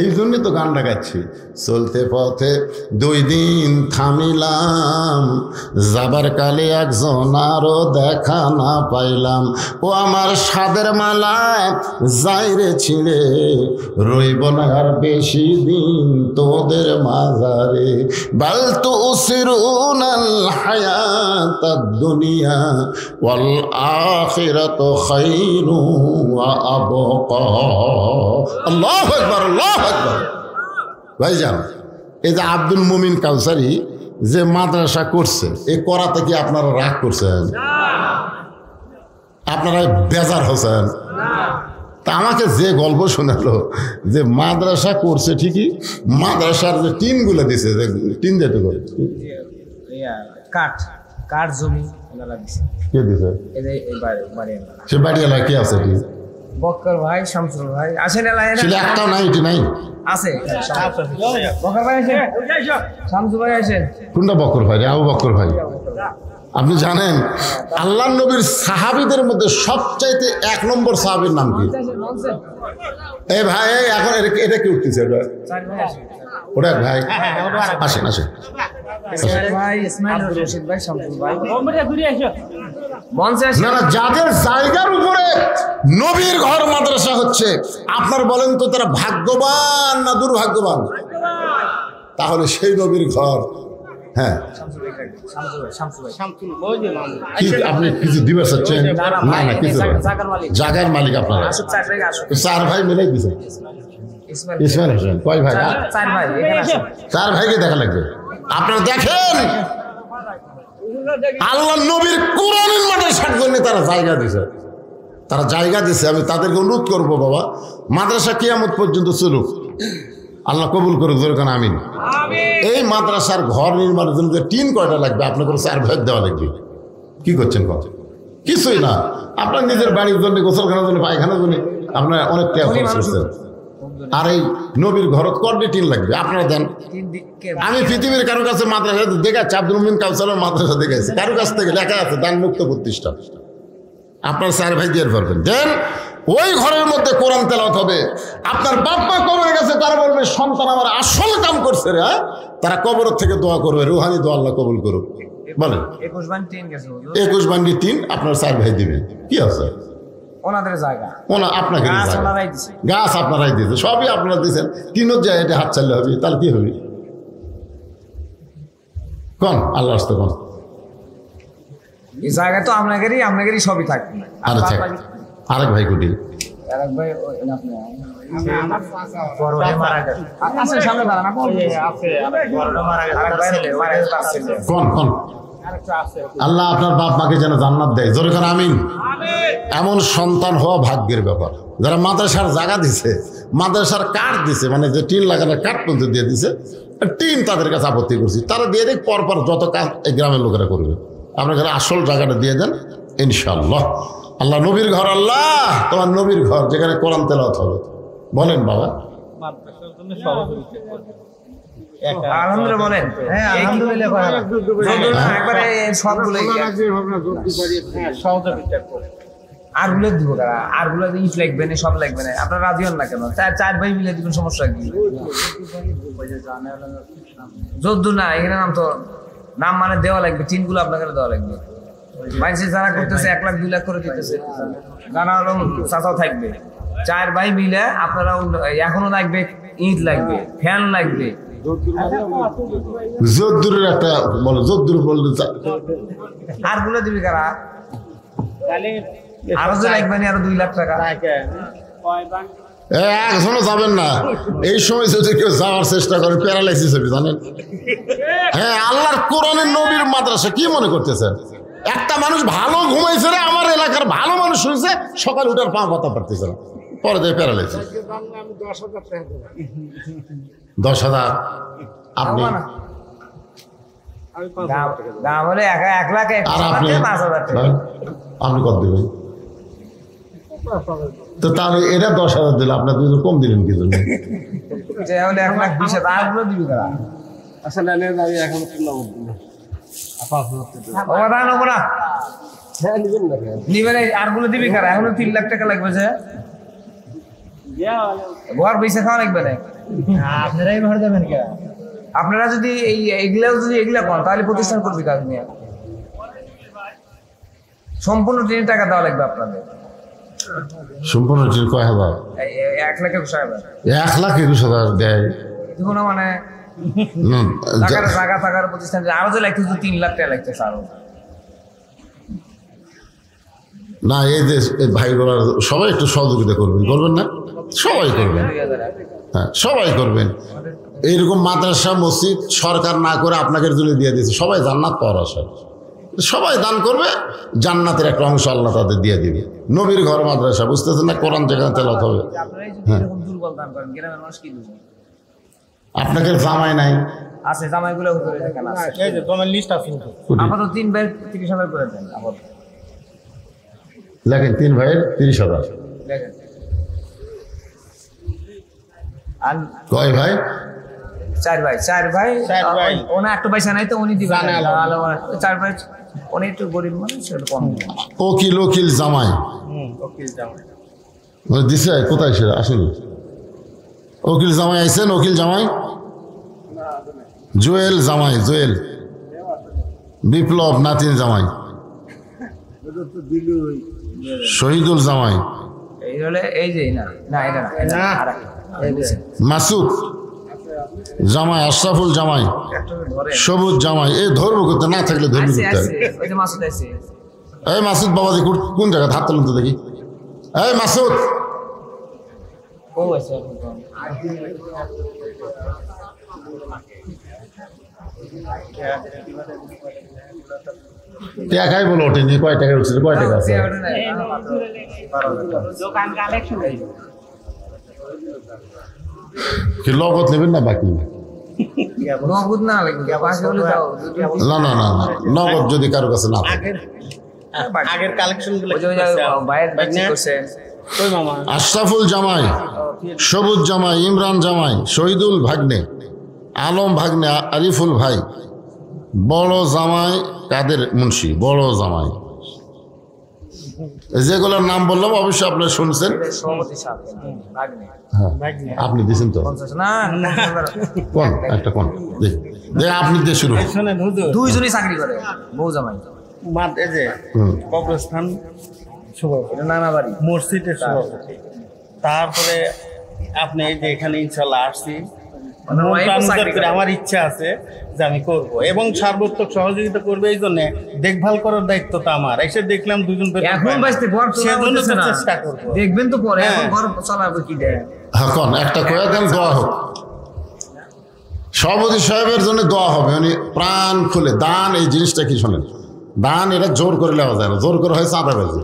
এই জন্যই তো গানটা গাচ্ছি। চলতে পথে 2 দিন থামিলাম, যাবার কালে একজন আরো দেখা না পাইলাম। ও আমার সাদের মালা যাইরে ছিঁড়ে, রইব না আর বেশি দিন তোদের মাঝারে। বাল তুসিরুনাল হায়াতাদ দুনিয়া ওয়াল আখিরাতু খায়রু ওয়া আবকা। আল্লাহু আকবার, আল্লাহু আকবার। ভাইজান, এই যে আব্দুল মুমিন কাউসারি যে মাদ্রাসা করছে, এই করাতে কি আপনারা রাগ করছেন? আপনারা বেজার হচ্ছেন? তা আমাকে যে গল্প শোনালো যে মাদ্রাসা করছে ঠিকই, মাদ্রাসার যে টিনগুলো দিছে, যে টিন যেতে করে কাঠ জমি কে দিছে? সে বাড়িওয়ালা কে আছে? বক্কর ভাই, শামসুল ভাই আসেন। একটাও নাই, এটি নাই, আছে। বক্কর ভাই আসেন, শামসুল ভাই আসেন। কোনটা বক্কর ভাই? আবু বক্কর ভাই। আপনি জানেন আল্লাহ নবীর সাহাবীদের মধ্যে সবচাইতে 1 নম্বর সাহাবীর নাম কি? এই ভাই এখন এটা কি উঠতেছে? ওটা ভাই আসেন আসেন। না না, যাদের জায়গার উপরে নবীর ঘর মাদ্রাসা হচ্ছে, আপনার বলেন তো তারা ভাগ্যবান না দুর্ভাগ্যবান? তাহলে সেই নবীর ঘর, হ্যাঁ আপনি কিছু দিবে চাচ্ছেন? না না, কিছু জায়গার মালিক আপনারা 4 ভাই মিলাই দিচ্ছেন। ইসমাইল হোসেন কয় ভাই? 4 ভাইকে দেখা লাগবে। আপনারা দেখেন আল্লাহ নবীর কোরআনের মাদ্রাসার জন্য তারা জায়গা দিছে, আমি তাদেরকে অনুরোধ করবো, বাবা মাদ্রাসা কিয়ামত পর্যন্ত চলুক, আল্লাহ কবুল করুক, যেরকম আমিন। এই মাদ্রাসার ঘর নির্মাণের জন্য টিন কয়টা লাগবে? আপনাকে 4 ভাই দেওয়া লাগবে। কি করছেন? কিছুই না, আপনার নিজের বাড়ির জন্য, গোসলখানার জন্য, পায়খানার জন্য আপনার অনেক টাকা খরচ করছেন। আর এই নবীর ঘরত কয়টি টিন লাগবে? আপনারা দেন। আমি পৃথিবীর কারো কাছে মাদ্রাসা দেখাচ্ছি, আব্দুল মুমিন কাউসারের মাদ্রাসা দেখাচ্ছি, কারো কাছ থেকে লেখা আছে দান মুক্ত প্রতিষ্ঠান। আপনার 4 ভাই দিয়ে পারবেন, দেন। ওই ঘরের মধ্যে কোরআন তেলাওয়াত হবে। আপনার বাপ মা কবরের কাছে তারা বলবে সন্তান আমার আসল কাম করছে রে, তারা কবর থেকে দোয়া করবে, রুহানি দোয়া আল্লাহ কবুল করুক। বলেন 21 বান্ডি টিন আপনার 4 ভাই দিবেন, কি আছে? ওনাদের জায়গা, আপনাকে গাছ আপনারাই দিয়েছে, সবই আপনারা দিয়েছেন। টিনের যায় এটা হাত চাললে হবে, তাহলে কি হবে? কোন আল্লাহ আসতে কোন এই জায়গা তো আপনাদেরই সবই থাকবে। আরেক ভাই কোটি আল্লাহ আপনার বাপ মাকে যেন জান্নাত দেয়, জোরে করে আমিন। এমন সন্তান হওয়া ভাগ্যের ব্যাপার। যারা মাদ্রাসার জায়গা দিছে, মাদ্রাসার কাঠ দিছে, মানে যে টিন লাগানোর কাঠ পর্যন্ত দিয়ে দিছে, টিন তাদের কাছে আপত্তি করছি, তারা দিয়ে দেখ, পরপর যত কাজ এই গ্রামের লোকেরা করবে। আপনার ঘরে আসল জায়গাটা দিয়ে দেন, ইনশাআল্লাহ। আল্লাহ নবীর ঘর, আল্লাহ তোমার নবীর ঘর, যেখানে কোরআন তেলাওয়াত হবে। বলেন বাবা, আলহামদুলিল্লাহ বলেন। আরগুলো দিব কারা? আরগুলো ইট লাগবে না, সব লাগবে না, আপনারা রাজি হন না কেন? 4 ভাই মিলে দিবেন, সমস্যা কি? যদ্দুর না, এখানে নাম মানে দেওয়া লাগবে, টিনগুলো আপনাকে দেওয়া লাগবে। মানুষের যারা করতেছে 1 লাখ 2 লাখ করে দিতেছে, জানা হলো চাচাও থাকবে। 4 ভাই মিলে আপনারা এখনো লাগবে, ইট লাগবে, ফ্যান লাগবে। যদ্দুরের একটা বলো, যদ্দুর বললে আরগুলো দিবি কারা? আরো যে লাগবে না, আরো 2 লাখ টাকা। এখনো যাবেন না, এই সময় যদি কেউ যাওয়ার চেষ্টা করে প্যারালাইসিস হবে, জানেন? হ্যাঁ, আল্লাহর কোরআনের নবীর মাদ্রাসা কি মনে করতেছেন? একটা মানুষ ভালো ঘুমাইছে রে, আমার এলাকার ভালো মানুষ শুনছে, সকাল উঠার পা পাতা পারতেছে না, পরে দেয় প্যারালাইসিস। 10,000 আপনি আপনি কত দিবেন? তো তাহলে এটা 10,000 দিলে আপনার 2 কম দিলেন কি জন্য? আরগুলো দিবি কারা? এখনো 3 লাখ টাকা লাগবে, যে ঘর পয়সা খাওয়া লাগবে না। আপনারাই ঘর দেবেন কে? আপনারা যদি এগুলা পান, তাহলে প্রতিষ্ঠান করবি কাজ নিয়ে। সম্পূর্ণ ট্রেনের টাকা দেওয়া লাগবে আপনাদের। সম্পূর্ণ ট্রেন কয় হাজার? 1,21,000। 1,21,000 দেয় দেখুন, মানে টাকার প্রতিষ্ঠান আরো যে লাগতেছে 3 লাখ টাকা লাগতেছে আরো। না, এই যে ভাই বোনেরা সবাই একটু সহযোগিতা করবেন, করবেন না? সবাই করবেন, হ্যাঁ সবাই করবেন। এইরকম মাদ্রাসা মসজিদ সরকার না করে আপনাদের জন্য দিয়ে দিয়েছে, সবাই জান্নাত পাওয়ার আশা, সবাই দান করবে, জান্নাতের একটা অংশ আল্লাহ তাদের দিয়ে দিবে। নবীর ঘর মাদ্রাসা, বুঝতেছেন না? কোরআন যেখানে তেলাওয়াত হবে। হ্যাঁ, আপনাকে জামাই নাই? আছে, জামাইগুলো আপাতত 3 ভাই 30,000 করে দেন। লেখেন 3 ভাইয়ের 30,000। কয় ভাই? 4 ভাই। ওনা একটু পয়সা নাই তো উনি দিবেন। 4 ভাই অনেক একটু গরিব মানুষ সেটা কম দিবেন। ওকিল ওকিল জামাই ওকিল জামাই দিছে কোথায় সে আসেনি? উকিল জামাই আইছেন, উকিল জামাই জুয়েল জামাই, জুয়েল বিপ্লব নাতিন জামাই, শহীদুল জামাই, এই হলে এই যে না না এটা না এটা না, আরেকটা। এই বুঝছেন? মাসুদ জামাই, আশরাফুল জামাই, একটা ধরে সবুজ জামাই। এই ধর্ম করতে না থাকলে ধর্ম আছে করতে আছে হবে। ওই যে মাসুদ আছে এই মাসুদ বাবাজি কোন জায়গায় হাত তুলুন তো দেখি। এই মাসুদ ও আছে টাকাই বলো ওঠেনি, কয় টাকা উঠছে, কয় টাকা আছে? দোকান কালেকশন কি লগত নেবেন না বাকি? নগদ না লাগবে বাকি হলে দাও না না না না, নগদ যদি কারো কাছে না থাকে। আগের কালেকশন গুলো ওই যে বাইরে বাচ্চা করছে কই মামা আশরাফুল জামাই, সবুজ জামাই, ইমরান জামাই, শহীদুল ভাগ্নে, আলম ভাগ্নে, আরিফুল ভাই, বড় জামাই কাদের মুন্সি, বড় জামাই। যেগুলোর নাম বললাম অবশ্যই আপনারা শুনছেন। সভাপতি সাহেব লাগবে হ্যাঁ, আপনি দিয়েছেন তো? 50 না কোন একটা কোন দেখ আপনি দিয়ে শুরু। শোনেন হুজুর দুইজনই চাকরি করে বউ জামাই মাদ এই যে কবরস্থান সভাপতি এটা নানা বাড়ি মসজিদের সভাপতি, তারপরে আপনি এই যে এখানে ইনশাল্লাহ আসছি, মানে মন wife ও প্রাণ উজাড় চাকরি করে করে। আমার ইচ্ছা আছে যে আমি করব এবং সর্বোত্তক সহযোগিতা করবে, এই জন্য দেখভাল করার দায়িত্বটা আমার। এসে দেখলাম দুজন বেতন এখন পায় না। বাঁচতে ঘর সেজন্য চলা তো না চেষ্টা করবো। দেখবেন তো পরে এখন হ্যাঁ। ঘর চলাবে কি দেয় হ্যাঁ কোন একটা কয়ে দেন, দোয়া হোক। সভাপতি সাহেবের জন্য দোয়া হবে, উনি প্রাণ খুলে দান, এই জিনিসটা কি শোনেন, দান এটা জোর করে নেওয়া যায় না, জোর করে হয় চাঁদাবাজি।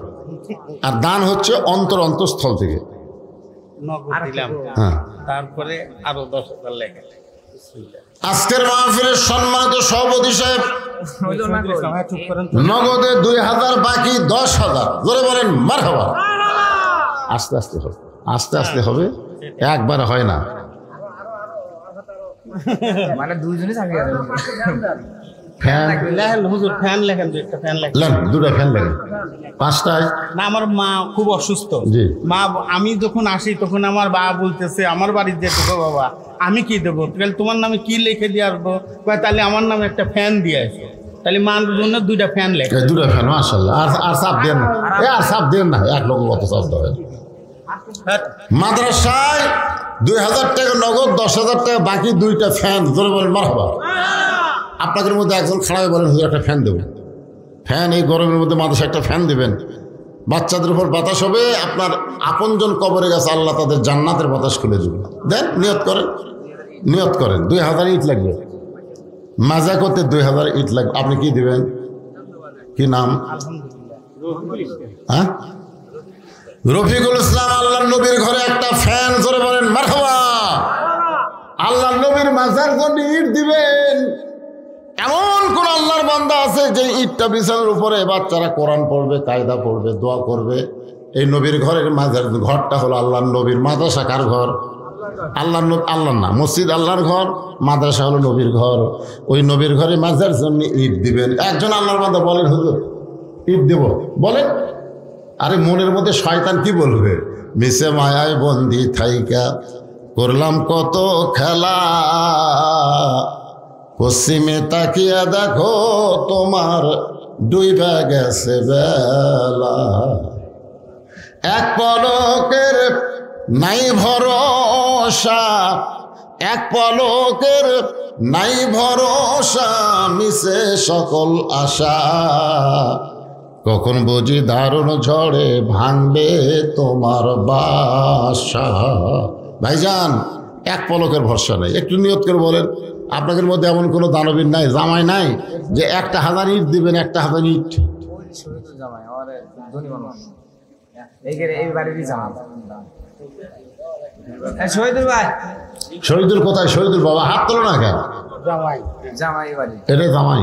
আর দান হচ্ছে অন্তঃস্থল থেকে। নগদ দিলাম, হ্যাঁ, তারপরে আরো 10,000 লেখা। আজকের মাহফিলের সম্মানিত সভাপতি সাহেব হইলো না গো। চুপ করেন তো। নগদে 2,000 বাকি 10,000। জোরে বলেন মারহাবা। আস্তে আস্তে হবে, আস্তে আস্তে হবে, একবার হয় না। মানে দুইজনই চাকরি করে ফ্যান লেখেন হুজুর, ফ্যান লেখেন, যে একটা ফ্যান লেখেন। লেন, দুটা ফ্যান লাগে, 5টায়। না আমার মা খুব অসুস্থ। জি। মা আমি যখন আসি তখন আমার বাবা বলতেছে আমার বাড়ির যে দেবো বাবা, আমি কি দেবো? তাহলে তোমার নামে কি লিখে দিয়ে আসবো? কয় তাহলে আমার নামে একটা ফ্যান দিয়ে আসবো। তাহলে মার জন্য 2টা ফ্যান লেখে। এই দুটা ফ্যান মাশাআল্লাহ। আর সাপ দেন না, আর সাপ দেন না, এক লক্ষ কত সাপ দেবেন। মাদ্রাসায় 2,000 টাকা নগদ, 10,000 টাকা বাকি, 2টা ফ্যান। জোরে বলেন মারহাবা। আপনাদের মধ্যে একজন খাড়া হয়ে বলেন হুজুর একটা ফ্যান দেবেন। ফ্যান এই গরমের মধ্যে মাদ্রাসায় একটা ফ্যান দেবেন, বাচ্চাদের উপর বাতাস হবে। আপনার আপনজন কবরে গেছে, আল্লাহ তাদের জান্নাতের বাতাস খুলে দেবে। দেন, নিয়ত করেন, নিয়ত করেন। 2,000 ইট লাগবে, মাজা করতে 2,000 ইট লাগবে। আপনি কি দিবেন, কি নাম? হ্যাঁ, রফিকুল ইসলাম। আল্লাহ নবীর ঘরে একটা ফ্যান। জোরে বলেন মারহাবা। আল্লাহ নবীর মাজার জন্য ইট দিবেন। এমন কোন আল্লাহর বান্দা আছে যে ইটটা বিছানার উপরে বাচ্চারা কোরআন পড়বে, কায়দা পড়বে, দোয়া করবে। এই নবীর ঘরের মাজার ঘরটা হলো আল্লাহ নবীর। মাদ্রাসা কার ঘর? আল্লাহ না, মসজিদ আল্লাহর ঘর, মাদ্রাসা হলো নবীর ঘর। ওই নবীর ঘরে মাজার জন্য ইট দিবেন। একজন আল্লাহর বান্দা বলেন হুজুর ইট দেব, বলেন। আরে মনের মধ্যে শয়তান কি বলবে? মিশে মায়ায় বন্দি থাইকা করলাম কত খেলা, পশ্চিমে তাকিয়া দেখো তোমার ডুইবা গেছে বেলা, এক পলকের নাই ভরসা, এক পলকের নাই ভরসা, মিশে সকল আশা, কখন বুঝি দারুণ ঝড়ে ভাঙবে তোমার বাসা। ভাইজান, এক পলকের ভরসা নেই। একটু নিয়ত করে বলেন, আপনাদের মধ্যে এমন কোনো দানবীর নাই, জামাই নাই যে 1,000 ইট দিবেন? 1,000 ইট শহীদুল জামাই আমার ধনী মানুষ এই বাড়িরই জামাই। শহীদুল ভাই, শহীদুল কোথায়? শহীদুল বাবা হাত তোলো না কেন? জামাই বাড়ি এটা জামাই,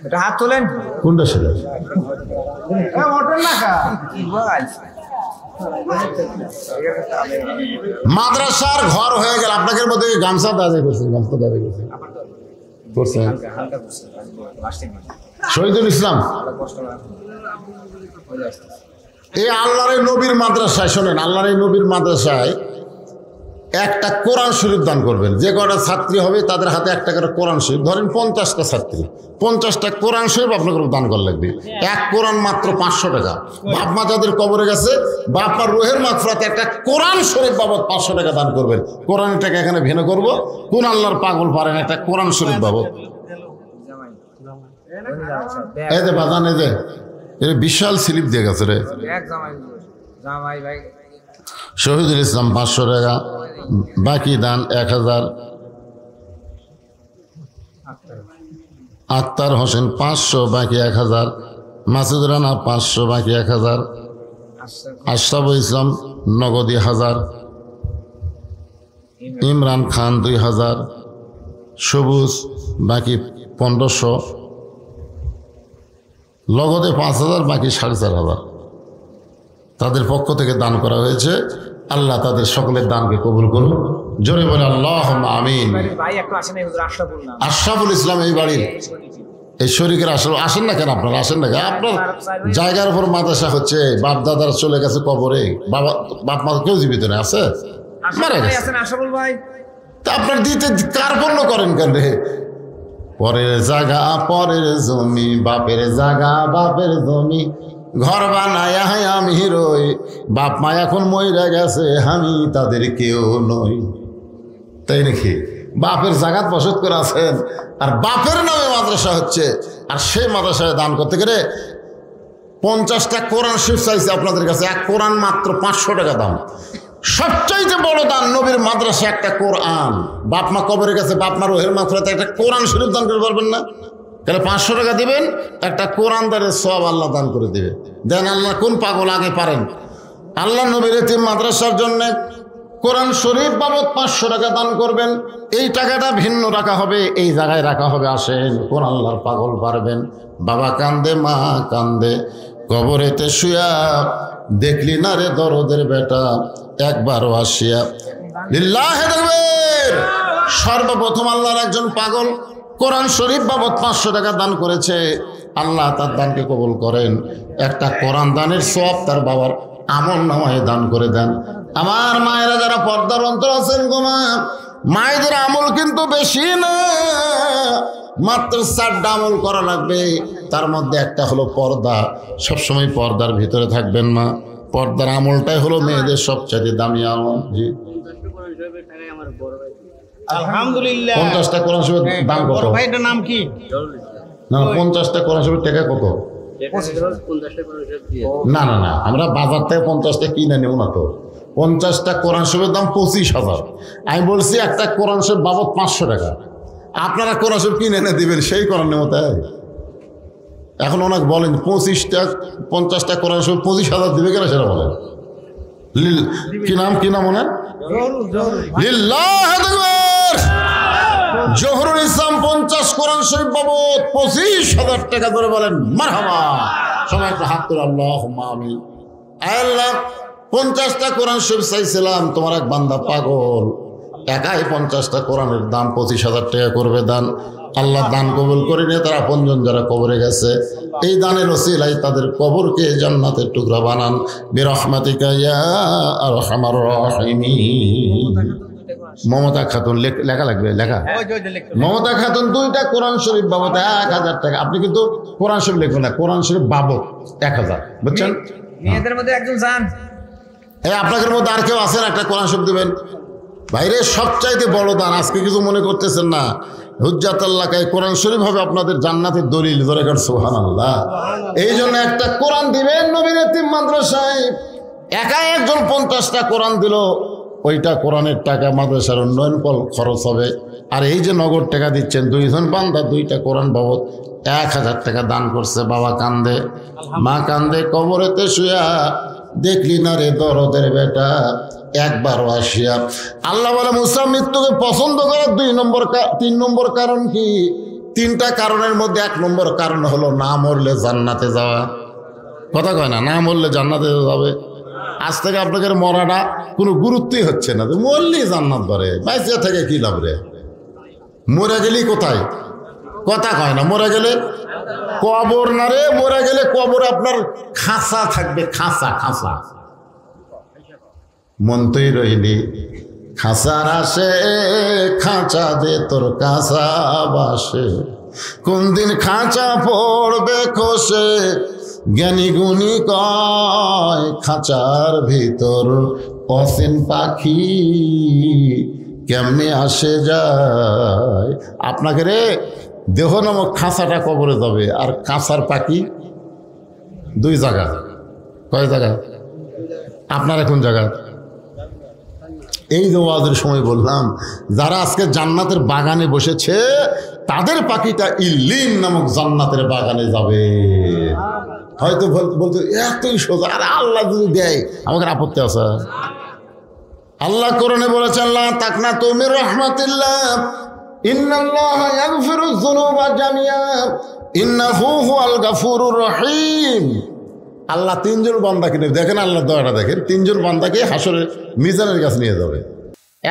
এটা হাত তোলেন। কোনটা ছিল? কি বল? মাদ্রাসার ঘর হয়ে গেল। আপনাদের মধ্যে গামছা দাবি করছে, গামছা দাবি করছে। করছেন? হালকা হালকা করছে লাস্টে শহীদুল ইসলাম কষ্ট না হয়ে আসছে। এই আল্লাহর এই নবীর মাদ্রাসায়, শোনেন, আল্লাহর এই নবীর মাদ্রাসায় একটা কোরআন শরীফ দান করবেন। যে কটা ছাত্রী হবে তাদের হাতে একটা করে কোরআন শরীফ, ধরেন 50টা ছাত্রী, 50টা কোরআন শরীফ আপনাকে দান করা লাগবে। এক কোরআন মাত্র 500 টাকা। বাপ মা যাদের কবরে গেছে, বাপ মার রুহের মাগফিরাতে একটা কোরআন শরীফ বাবদ 500 টাকা দান করবেন। কোরআনের টাকা এখানে ভেঙে করবো, কোন আল্লাহর পাগল পারেন একটা কোরআন শরীফ বাবদ। এই যে বাজান, এই যে এর বিশাল স্লিপ দিয়ে গেছে রে। এক জামাই ভাই শহীদুল ইসলাম 500 টাকা, বাকি দান 1000। আক্তার হোসেন 500, বাকি 1000। মাসুদ রানা 500, বাকি 1000। আশরাফুল ইসলাম নগদী 1000। ইমরান খান 2000। সবুজ বাকি 1500। লগদে 5000, বাকি 4500 তাদের পক্ষ থেকে দান করা হয়েছে। আল্লাহ তাদের সকলের দানকে কবুল করুন। জোরে বলে আল্লাহুম্মা আমিন। ভাই একটু আসেন, হুজুর আশরাফুল নাম, আশরাফুল ইসলাম এই বাড়ির এই শরীকের আসেন না কেন? আপনারা আসেন না কেন? আপনার জায়গার উপর মাদ্রাসা হচ্ছে, বাপ দাদার চলে গেছে কবরে, বাপ মা কেউ জীবিত নেই, আছে মারা গেছে। আছেন আশরাফুল ভাই, তা আপনার দিতে কার্পণ্য করেন কেন রে? পরের জায়গা পরের জমি, বাপের জায়গা বাপের জমি, ঘর বানায় আমি রই, বাপ মা এখন মইরা গেছে, আমি তাদের কেউ নই। তাই নাকি? বাপের জায়গাত বসত করে আছেন, আর বাপের নামে মাদ্রাসা হচ্ছে, আর সেই মাদ্রাসায় দান করতে গেলে 50টা কোরআন শরীফ চাইছে আপনাদের কাছে। এক কোরআন মাত্র 500 টাকা দাম। সবচাইতে বড় দান নবীর মাদ্রাসা একটা কোরআন। বাপ মা কবরে গেছে, বাপ মার রোহের মাত্রাতে একটা কোরআন শরীফ দান করে পারবেন না? তাহলে 500 টাকা দিবেন, একটা কোরআন দানের সব আল্লাহ দান করে দিবে। দেন আল্লাহ কোন পাগল আগে পারেন? আল্লাহ নবীর এতিম মাদ্রাসার জন্য কোরআন শরীফ বাবদ 500 টাকা দান করবেন। এই টাকাটা ভিন্ন রাখা হবে, এই জায়গায় রাখা হবে। আসেন, কোন আল্লাহর পাগল পারবেন? বাবা কান্দে, মা কান্দে, কবরেতে শুয়া, দেখলি না রে দরদের বেটা, একবারও আসিয়া। লিল্লাহে তাকবীর। সর্বপ্রথম আল্লাহর একজন পাগল কোরআন শরীফ বাবদ 500 টাকা দান করেছে। আল্লাহ তার দানকে কবুল করেন। একটা কোরআন দানের সওয়াব তার বাবার আমল নামায় দান করে দেন। আমার মায়েরা যারা পর্দার অন্তর আছেন গো মা, মায়েদের আমল কিন্তু বেশি না, মাত্র 4টা আমল করা লাগবে। তার মধ্যে একটা হলো পর্দা। সবসময় পর্দার ভিতরে থাকবেন মা। পর্দার আমলটাই হলো মেয়েদের সবচেয়ে দামি আমল। জি, আলহামদুলিল্লাহ। 50টা কোরআন শরীফের দাম কত? বড় ভাইটার নাম কি? না, 50টা কোরআন শরীফের টাকা কত? না না না, আমরা বাজার থেকে 50টা কিনে নেব না তো। 50টা কোরআন শরীফের দাম 25,000। আমি বলছি একটা কোরআন শরীফ বাবদ 500 টাকা। আপনারা কোরআন শরীফ কিনে এনে দিবেন সেই কোরআন নেব। তাই এখন ওনাকে বলেন 50টা কোরআন শরীফ 25,000 দিবে কেন সেটা বলেন। কি নাম, কি নাম ওনার? লিল্লাহে তাকবীর। জহুরুল ইসলাম 50 কোরআন শরীফ বাবদ 25,000 টাকা ধরে বলেন মারহাবা। সবাই একটা হাত করে আল্লাহুম্মা আমিন। আল্লাহ 50টা কোরআন শরীফ চাইছিলাম, তোমার এক বান্দা পাগল, একাই 50টা কোরআনের দাম 25,000 টাকা করবে দান। আল্লাহ দান কবুল করে নিয়ে তারা আপনজন যারা কবরে গেছে, এই দানের ওসিলায় তাদের কবরকে জান্নাতের টুকরা বানান। বিরহমাতিকা ইয়া আরহামার রাহিমিন। মমতা খাতুন লেখা লাগবে, লেখা। মমতা খাতুন 2টা কোরআন শরীফ বাবদ 1000 টাকা। আপনি কিন্তু কোরআন শরীফ লিখবেন না, কোরআন শরীফ বাবদ 1000, বুঝছেন? মেয়েদের মধ্যে একজন যান, এই আপনাদের মধ্যে আর কেউ আছেন একটা কোরআন শরীফ দিবেন? বাইরে সবচাইতে বড় দান। আজকে কিছু মনে করতেছেন না, হুজ্জাতুল্লাহকে কোরআন শরীফ হবে আপনাদের জান্নাতের দলিল। ধরে কর সুবহানাল্লাহ। এই জন্য একটা কোরআন দিবেন নবীর এতিম মাদ্রাসায়। একাই একজন 50টা কোরআন দিল, ওইটা কোরআনের টাকা মাদ্রাসার উন্নয়ন খরচ হবে। আর এই যে নগদ টাকা দিচ্ছেন, 2জন বান্দা 2টা কোরআন বাবদ 1000 টাকা দান করছে। বাবা কান্দে, মা কান্দে, কবরেতে শুয়া, দেখলি না রে দরদের বেটা, একবারও আসিয়া। আল্লাহ বলে মুসা মৃত্যুকে পছন্দ করার 3 নম্বর কারণ কি? 3টা কারণের মধ্যে 1 নম্বর কারণ হলো না মরলে জান্নাতে যাওয়া। কথা কয় না, না মরলে জান্নাতে যাবে। আজ থেকে আপনাদের মরাটা কোনো গুরুত্বই হচ্ছে না। মরলেই জান্নাত ধরে, বাইসে থেকে কি লাভ রে? মরে গেলি কোথায়? কথা কয় না। মরে গেলে কবর না রে, মরে গেলে কবর আপনার খাঁচা থাকবে, খাঁচা খাঁচা। মন তুই রইলি খাঁচার আসে, খাঁচা দে তোর কাঁচা বাসে, কোন দিন খাঁচা পড়বে খসে, জ্ঞানী গুণী কয় খাঁচার ভিতর অসীন পাখি কেমনে আসে যায়। আপনাকে রে দেহ নামক খাঁচাটা কবরে যাবে, আর কাঁচার পাখি দুই জায়গা। কয় জায়গা? আপনার এখন জায়গা। এই যে ওয়াজের সময় বললাম, যারা আজকে জান্নাতের বাগানে বসেছে তাদের পাখিটা ইল্লিন নামক জান্নাতের বাগানে যাবে। হয়তো বলতে এতই সোজা, আর আল্লাহ যদি দেয় আমাকে আপত্তি আছে? আল্লাহ কোরআনে বলেছেন লা তাকনাতু মির রাহমাতিল্লাহ ইন্নাল্লাহা ইয়াগফিরুয যুনুবা জামিআ ইন্নাহু হুয়াল গাফুরুর রহিম। আল্লাহ তিনজন বান্দাকে নিয়ে, দেখেন আল্লাহ দয়াটা দেখেন, তিনজন বান্দাকে হাসরের মিজানের কাছে নিয়ে যাবে।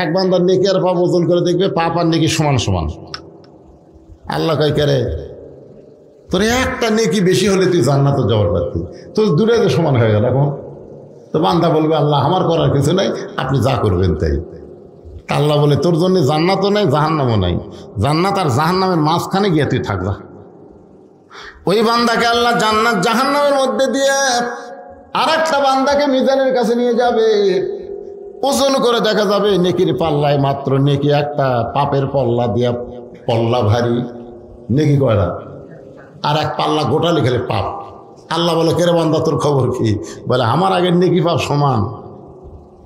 এক বান্দার নেকি আর পাপ ওজন করে দেখবে, পাপ আর নেকি সমান সমান। আল্লাহ কয় কে রে, তোর একটা নেকি বেশি হলে তুই জান্নাতে যাওয়ার পারতি, তোর দূরে যে সমান হয়ে গেল। এখন তো বান্দা বলবে আল্লাহ আমার করার কিছু নাই, আপনি যা করবেন তাই। আল্লাহ বলে তোর জন্য জান্নাতও নাই জাহান্নামও নাই, জান্নাত আর জাহান্নামের মাঝখানে গিয়ে তুই থাকবা। ওই বান্দাকে আল্লাহ জান্নাত জাহান্নামের মধ্যে দিয়ে আর একটা বান্দাকে মিজানের কাছে নিয়ে যাবে। ওজন করে দেখা যাবে নেকির পাল্লায় মাত্র নেকি একটা, পাপের পল্লা দিয়া পল্লা ভারী, নেকি কয়টা, আর এক পাল্লা গোটা লিখলে পাপ। আল্লাহ বলে কেরে বান্দা তোর খবর কি? বলে আমার আগের নেকি পাপ সমান।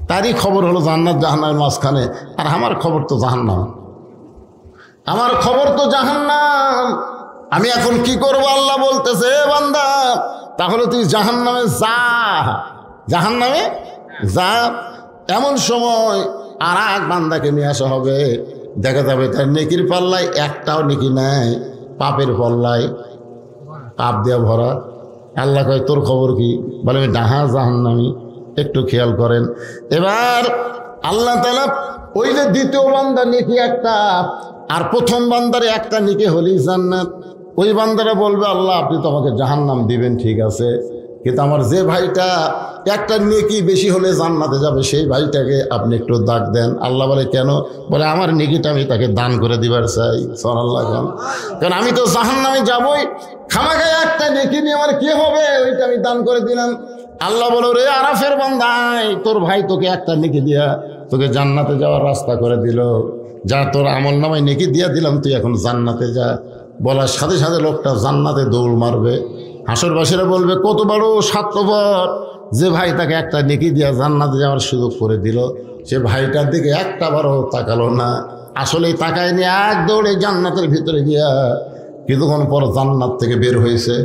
তারই খবর হলো জান্নাত জাহান্নামের মাঝখানে, আর আমার খবর তো জাহান্নাম, আমার খবর তো জাহান্নাম। আমি এখন কি করব? আল্লাহ বলতেছে বান্দা তাহলে তুই জাহান্নামে যা, জাহান্নামে যা। এমন সময় আর এক বান্দাকে নিয়ে আসা হবে, দেখা যাবে তার নেকির পাল্লায় একটাও নেকি নাই, পাপের পাল্লায় পাপ দেওয়া ভরা। আল্লাহ কয় তোর খবর কি? বলে আমি ডাহা জাহান্নামি। একটু খেয়াল করেন। এবার আল্লাহ তাআলা ওই যে দ্বিতীয় বান্দা নেকি একটা, আর প্রথম বান্দারে একটা নেকি হলেই জান্নাত। ওই বান্দারা বলবে আল্লাহ আপনি তো আমাকে জাহান্নাম দিবেন, ঠিক আছে, কিন্তু আমার যে ভাইটা একটা নেকি বেশি হলে জান্নাতে যাবে সেই ভাইটাকে আপনি একটু দাগ দেন। আল্লাহ বলে কেন? বলে আমার নেকিটা আমি তাকে দান করে দিবার চাই। সুবহানাল্লাহ। কারণ আমি তো জাহান্নামে যাবই, খামাখায় একটা নেকি নিয়ে আমার কি হবে, ওইটা আমি দান করে দিলাম। আল্লাহ বলো রে আরাফের বান্দাই, তোর ভাই তোকে একটা নেকি দিয়া তোকে জান্নাতে যাওয়ার রাস্তা করে দিল, যা তোর আমল নামায় নেকি দিয়া দিলাম, তুই এখন জান্নাতে যা। বলার সাথে সাথে লোকটা জান্নাতে দৌড় মারবে। হাসরবাসীরা বলবে কত বড় স্বার্থপর, যে ভাই তাকে একটা নেকি দিয়া জান্নাতে যাওয়ার সুযোগ করে দিল, সে ভাইটার দিকে একটা বারও তাকালো না। আসলেই তাকায় নিয়ে এক দৌড়ে জান্নাতের ভিতরে গিয়া কিছুক্ষণ পর জান্নাত থেকে বের হয়েছে।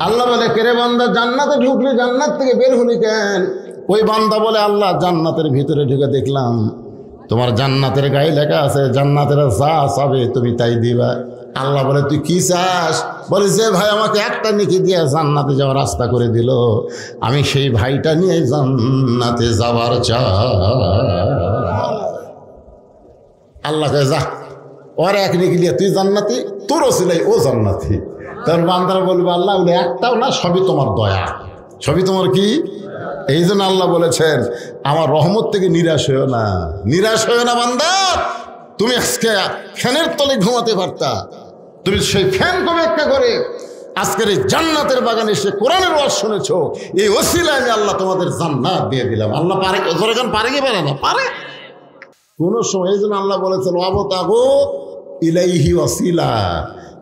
আল্লাহ বলে কেরে বান্দা জান্নাতে ঢুকলি, জান্নাত থেকে বের হলি কেন? ওই বান্দা বলে আল্লাহ জান্নাতের ভিতরে ঢুকে দেখলাম তোমার জান্নাতের গায়ে লেখা আছে জান্নাতের যা চাবে তুমি তাই দিবা। আল্লাহ বলে তুই কি চাস? বলে যে ভাই আমাকে একটা নেকি দিয়ে জান্নাতে যাওয়ার রাস্তা করে দিল, আমি সেই ভাইটা নিয়ে জান্নাতে যাওয়ার চাই। আল্লাহ কয় যা, ওর এক নেকি দিয়ে তুই জান্নাতি, তোর ওসিলাই ও জান্নাতি। তার বান্দারা বলবে আল্লাহ বলে একটাও না, সবই তোমার দয়া, সবই তোমার কি। এই জন্য আল্লাহ বলেছেন আমার রহমত থেকে নিরাশ হয়েও না, নিরাশ হয়েও না বান্দা। তুমি আজকে ফ্যানের তলে ঘুমাতে পারতা, তুমি সেই ফ্যানকে অপেক্ষা করে আজকের এই জান্নাতের বাগানে এসে কোরআনের ওয়াজ শুনেছো, এই ওসিলায় আমি আল্লাহ তোমাদের জান্নাত দিয়ে দিলাম। আল্লাহ পারে, যখন পারে কি পারে না? পারে। কোন সময় এই জন্য আল্লাহ বলেছেন ওয়াবতাগু ইলাইহি ওয়াসিলা,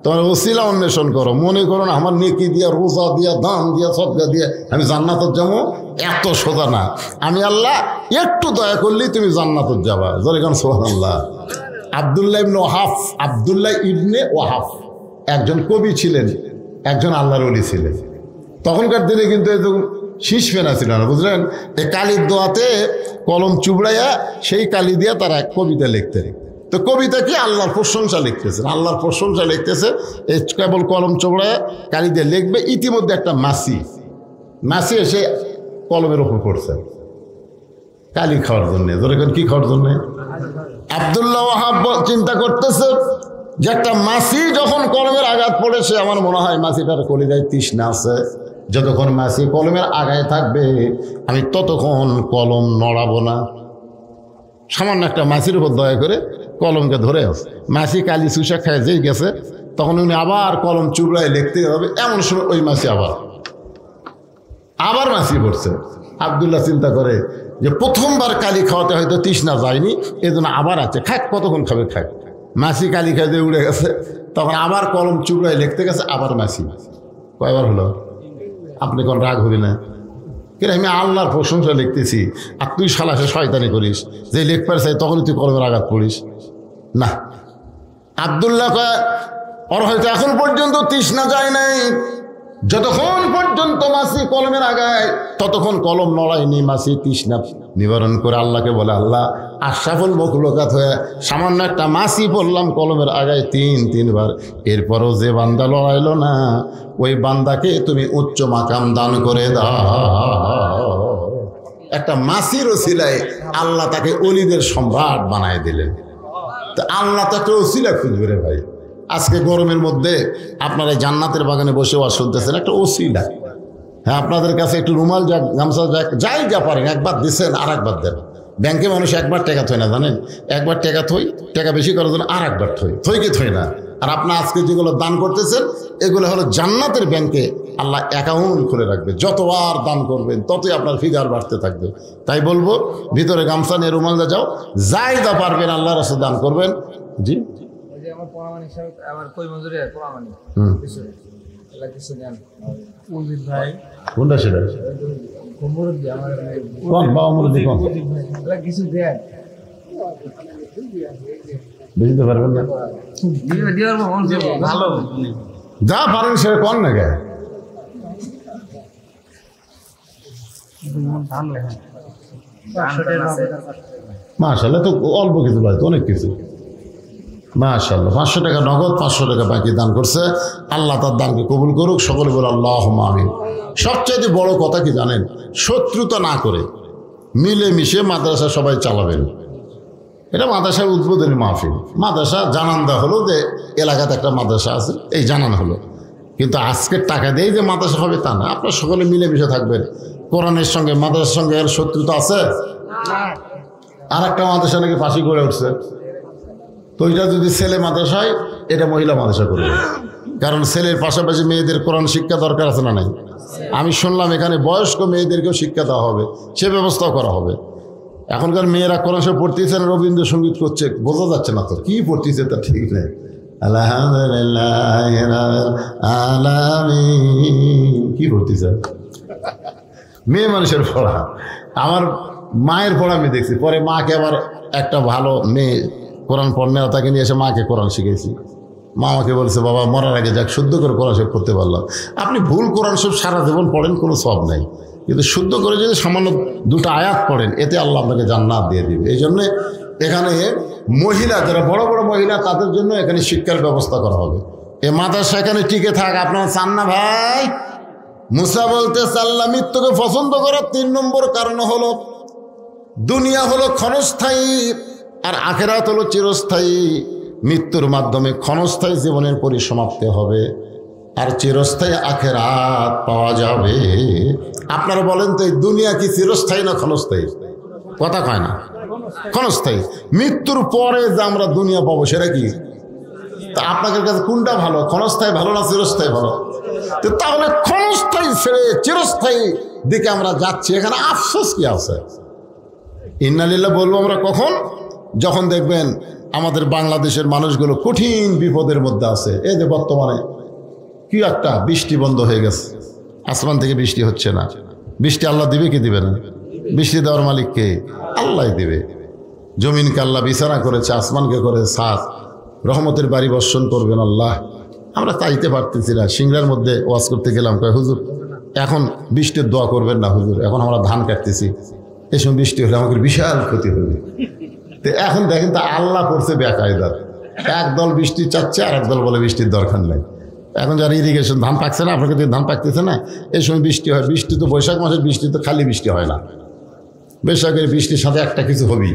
তোমার ওসিলা অন্বেষণ করো। মনে করো না আমার নেকি দিয়া, রোজা দিয়া, দান দিয়া, সদকা দিয়া আমি জান্নাতের যাবো, এত সোজা না। আমি আল্লাহ একটু দয়া করলেই তুমি জান্নাতের যাবা। যখন সুবহানাল্লাহ। আব্দুল্লাহ ইবনে ওয়াহাব, আব্দুল্লাহ ইবনে ওয়াহাব একজন কবি ছিলেন, একজন আল্লাহর ওলি ছিলেন। তখনকার দিনে কিন্তু এরকম শীষ ফেনা ছিল না, বুঝলেন? এই কালির দোয়াতে কলম চুবড়াইয়া সেই কালি দিয়ে তারা কবিতা লিখতেন। তো কবিতা কি? আল্লাহর প্রশংসা লিখতেছেন, আল্লাহর প্রশংসা লিখতেছে। এই কেবল কলম চোপড়ায় কালি দিয়ে লিখবে। ইতিমধ্যে একটা মাসি এসে কলমের ওপর পড়ছে কালি খাওয়ার জন্যে। ধরে কি খাওয়ার জন্যে? আব্দুল্লাহ ওয়াহাব চিন্তা করতেছে যে একটা মাছি যখন কলমের আঘাত পড়েছে, আমার মনে হয় মাছিটার কলিজায় তৃষ্ণা আছে। যতক্ষণ মাছি কলমের আগায় থাকবে আমি ততক্ষণ কলম নড়াবো না। সামান্য একটা মাছির উপর দয়া করে কলমকে ধরে আছে, মাছি কালি চুষা খায় যেই গেছে, তখন উনি আবার কলম চুবড়ায় লিখতে হবে। এমন সময় ওই মাছি আবার মাছি পড়ছে। আব্দুল্লাহ চিন্তা করে যে প্রথমবার কালি খাওয়াতে হয়তো তৃষ্ণা যায়নি, এই জন্য আবার আছে, খাক কতক্ষণ খাবে খাক। মাছি কালি খাইতে উড়ে গেছে, তখন আবার কলম চুবড়ায় লিখতে গেছে, আবার মাছি। কয়বার হলো? আপনি কোন রাগ হবি না? কিন্তু আমি আল্লাহর প্রশংসা লিখতেছি, আর তুই শালাসে শয়তানি করিস, যে লিখবার চাই তখনই তুই কলমের আঘাত পড়িস না। আব্দুল্লাহ কয়, ওর হয়তো এখন পর্যন্ত তৃষ্ণা যায় নাই, যতক্ষণ পর্যন্ত মাছি কলমের আগায় ততক্ষণ কলম নড়ায়নি। মাছি তৃষ্ণা নিবারণ করে আল্লাহকে বলে, আল্লাহ আশরাফুল মখলুকাত হয়ে সামান্য একটা মাছি পড়লাম কলমের আগায় তিনবার, এরপরও যে বান্দা লড়াইলো না, ওই বান্দাকে তুমি উচ্চ মাকাম দান করে দাও। একটা মাছির ওসিলায় আল্লাহ তাকে অলিদের সম্রাট বানায় দিলেন। তা আল্লাহ তাকে ওসিলা খুঁজবে রে ভাই। আজকে গরমের মধ্যে আপনারা জান্নাতের বাগানে বসে ওয়াজ শুনতেছেন, একটা ওসিলা। হ্যাঁ, আপনাদের কাছে একটু রুমাল যাক, গামছা যাক, যাই যা পারেন, একবার দিচ্ছেন আর একবার দেন। ব্যাংকে মানুষ একবার টাকা থই না, জানেন? একবার টাকা থই, টাকা বেশি করার জন্য আর একবার থইকে থই না। আর আপনার আজকে যেগুলো দান করতেছেন এগুলো হলো জান্নাতের ব্যাংকে আল্লাহ অ্যাকাউন্ট খুলে রাখবে। যতবার দান করবেন ততই আপনার ফিগার বাড়তে থাকবে। তাই বলবো, ভিতরে গামছা নিয়ে রুমাল যাও, যাই যা পারবেন আল্লাহ রাস্তায় দান করবেন। জি, কোনটা সেটা? বুঝতে পারবেন না, ভালো যা পারেন সেটা কর না গে। মাশাআল্লাহ, তো অল্প কিছু নয়, তো অনেক কিছু। মাশাআল্লাহ, 500 টাকা নগদ, 500 টাকা বাকি দান করছে। আল্লাহ তার দানকে কবুল করুক। সকলে বলে আল্লাহুম্মা আমিন। সবচাইতে বড় কথা কি জানেন? শত্রুতা না করে মিলেমিশে মাদ্রাসা সবাই চালাবেন। এটা মাদ্রাসার উদ্বোধনী মাহফিল। মাদ্রাসা জানান দেওয়া হলো যে এলাকাতে একটা মাদ্রাসা আছে, এই জানান হলো। কিন্তু আজকের টাকা দিয়ে যে মাদ্রাসা হবে তা না। আপনারা সকলে মিলেমিশে থাকবেন। কোরআনের সঙ্গে মাদ্রাসার সঙ্গে এর শত্রুতা আছে? আর একটা মাদ্রাসা নাকি ফাঁসি করে উঠছে, তো এটা যদি ছেলে মাদ্রাসায়, এটা মহিলা মাদ্রাসা করবে। কারণ ছেলের পাশাপাশি মেয়েদের কোরআন শিক্ষা দরকার আছে না নাই? আমি শুনলাম এখানে বয়স্ক মেয়েদেরকেও শিক্ষা দেওয়া হবে, সে ব্যবস্থাও করা হবে। এখনকার মেয়েরা কোরআন শরীফ পড়তেছে না, রবীন্দ্রসঙ্গীত করছে, বোঝা যাচ্ছে না তো কি পড়তেছে, তা ঠিক নেই। আলহামদুলিল্লাহ আলামিন কি পড়তেছে? মেয়ে মানুষের পড়া। আমার মায়ের পড়া আমি দেখছি, পরে মাকে আবার একটা ভালো মেয়ে কোরআন পড়নে তাকে নিয়ে এসে মাকে কোরআন শিখেছি। মা আমাকে বলছে, বাবা মরার আগে যাক শুদ্ধ করে কোরআন শরীফ পড়তে পারলাম। আপনি ভুল কোরআন শরীফ সারা জীবন পড়েন, কোনো সব নাই, কিন্তু শুদ্ধ করে যদি সামান্য দুটো আয়াত পড়েন, এতে আল্লাহ আপনাকে জান্নাত দিয়ে দিবে। এই জন্যে এখানে মহিলা যারা বড় বড় মহিলা, তাদের জন্য এখানে শিক্ষার ব্যবস্থা করা হবে। এ মাদ্রাসা এখানে টিকে থাক, আপনারা চান না ভাই? মুসা বলতে আল্লাহ মৃত্যুকে পছন্দ করার 3 নম্বর কারণ হলো, দুনিয়া হলো ক্ষণস্থায়ী আর আখেরাত হলো চিরস্থায়ী। মৃত্যুর মাধ্যমে ক্ষণস্থায়ী জীবনের পরিসমাপ্তি হবে, আর চিরস্থায়ী আখেরাত পাওয়া যাবে। আপনারা বলেন তো, এই দুনিয়া কি চিরস্থায়ী না ক্ষণস্থায়ী? কথা কয় না, ক্ষণস্থায়ী। মৃত্যুর পরে যে আমরা দুনিয়া পাবো সেটা কি? তা আপনাদের কাছে কোনটা ভালো, ক্ষণস্থায়ী ভালো না চিরস্থায়ী ভালো? তো তাহলে ক্ষণস্থায়ী ছেড়ে চিরস্থায়ী দিকে আমরা যাচ্ছি, এখানে আফসোস কি আছে? ইন্নালিল্লাহ বলবো আমরা কখন? যখন দেখবেন আমাদের বাংলাদেশের মানুষগুলো কঠিন বিপদের মধ্যে আছে। এই যে বর্তমানে কি একটা বৃষ্টি বন্ধ হয়ে গেছে, আসমান থেকে বৃষ্টি হচ্ছে না। বৃষ্টি আল্লাহ দিবে কি দিবে না? বৃষ্টি দেওয়ার মালিক কে? আল্লাহ দিবে। জমিনকে আল্লাহ বিছানা করেছে, আসমানকে করে ছাদ, রহমতের বাড়ি বর্ষণ করবেন আল্লাহ। আমরা চাইতে পারতেছি না। সিংড়ার মধ্যে ওয়াজ করতে গেলাম, কয় হুজুর এখন বৃষ্টির দোয়া করবেন না হুজুর, এখন আমরা ধান কাটতেছি, এই সময় বৃষ্টি হলে আমাদের বিশাল ক্ষতি হবে। তো এখন দেখেন তা আল্লাহ করছে বেকায়দার, একদল বৃষ্টি চাচ্ছে আর একদল বলে বৃষ্টির দরকার নেই। এখন যারা ইরিগেশন ধান পাকছে না, আপনাকে ধান পাকতেছে না, এই সময় বৃষ্টি হয়। বৃষ্টি তো বৈশাখ মাসের বৃষ্টি তো খালি বৃষ্টি হয় না, বৈশাখের বৃষ্টির সাথে একটা কিছু হবেই,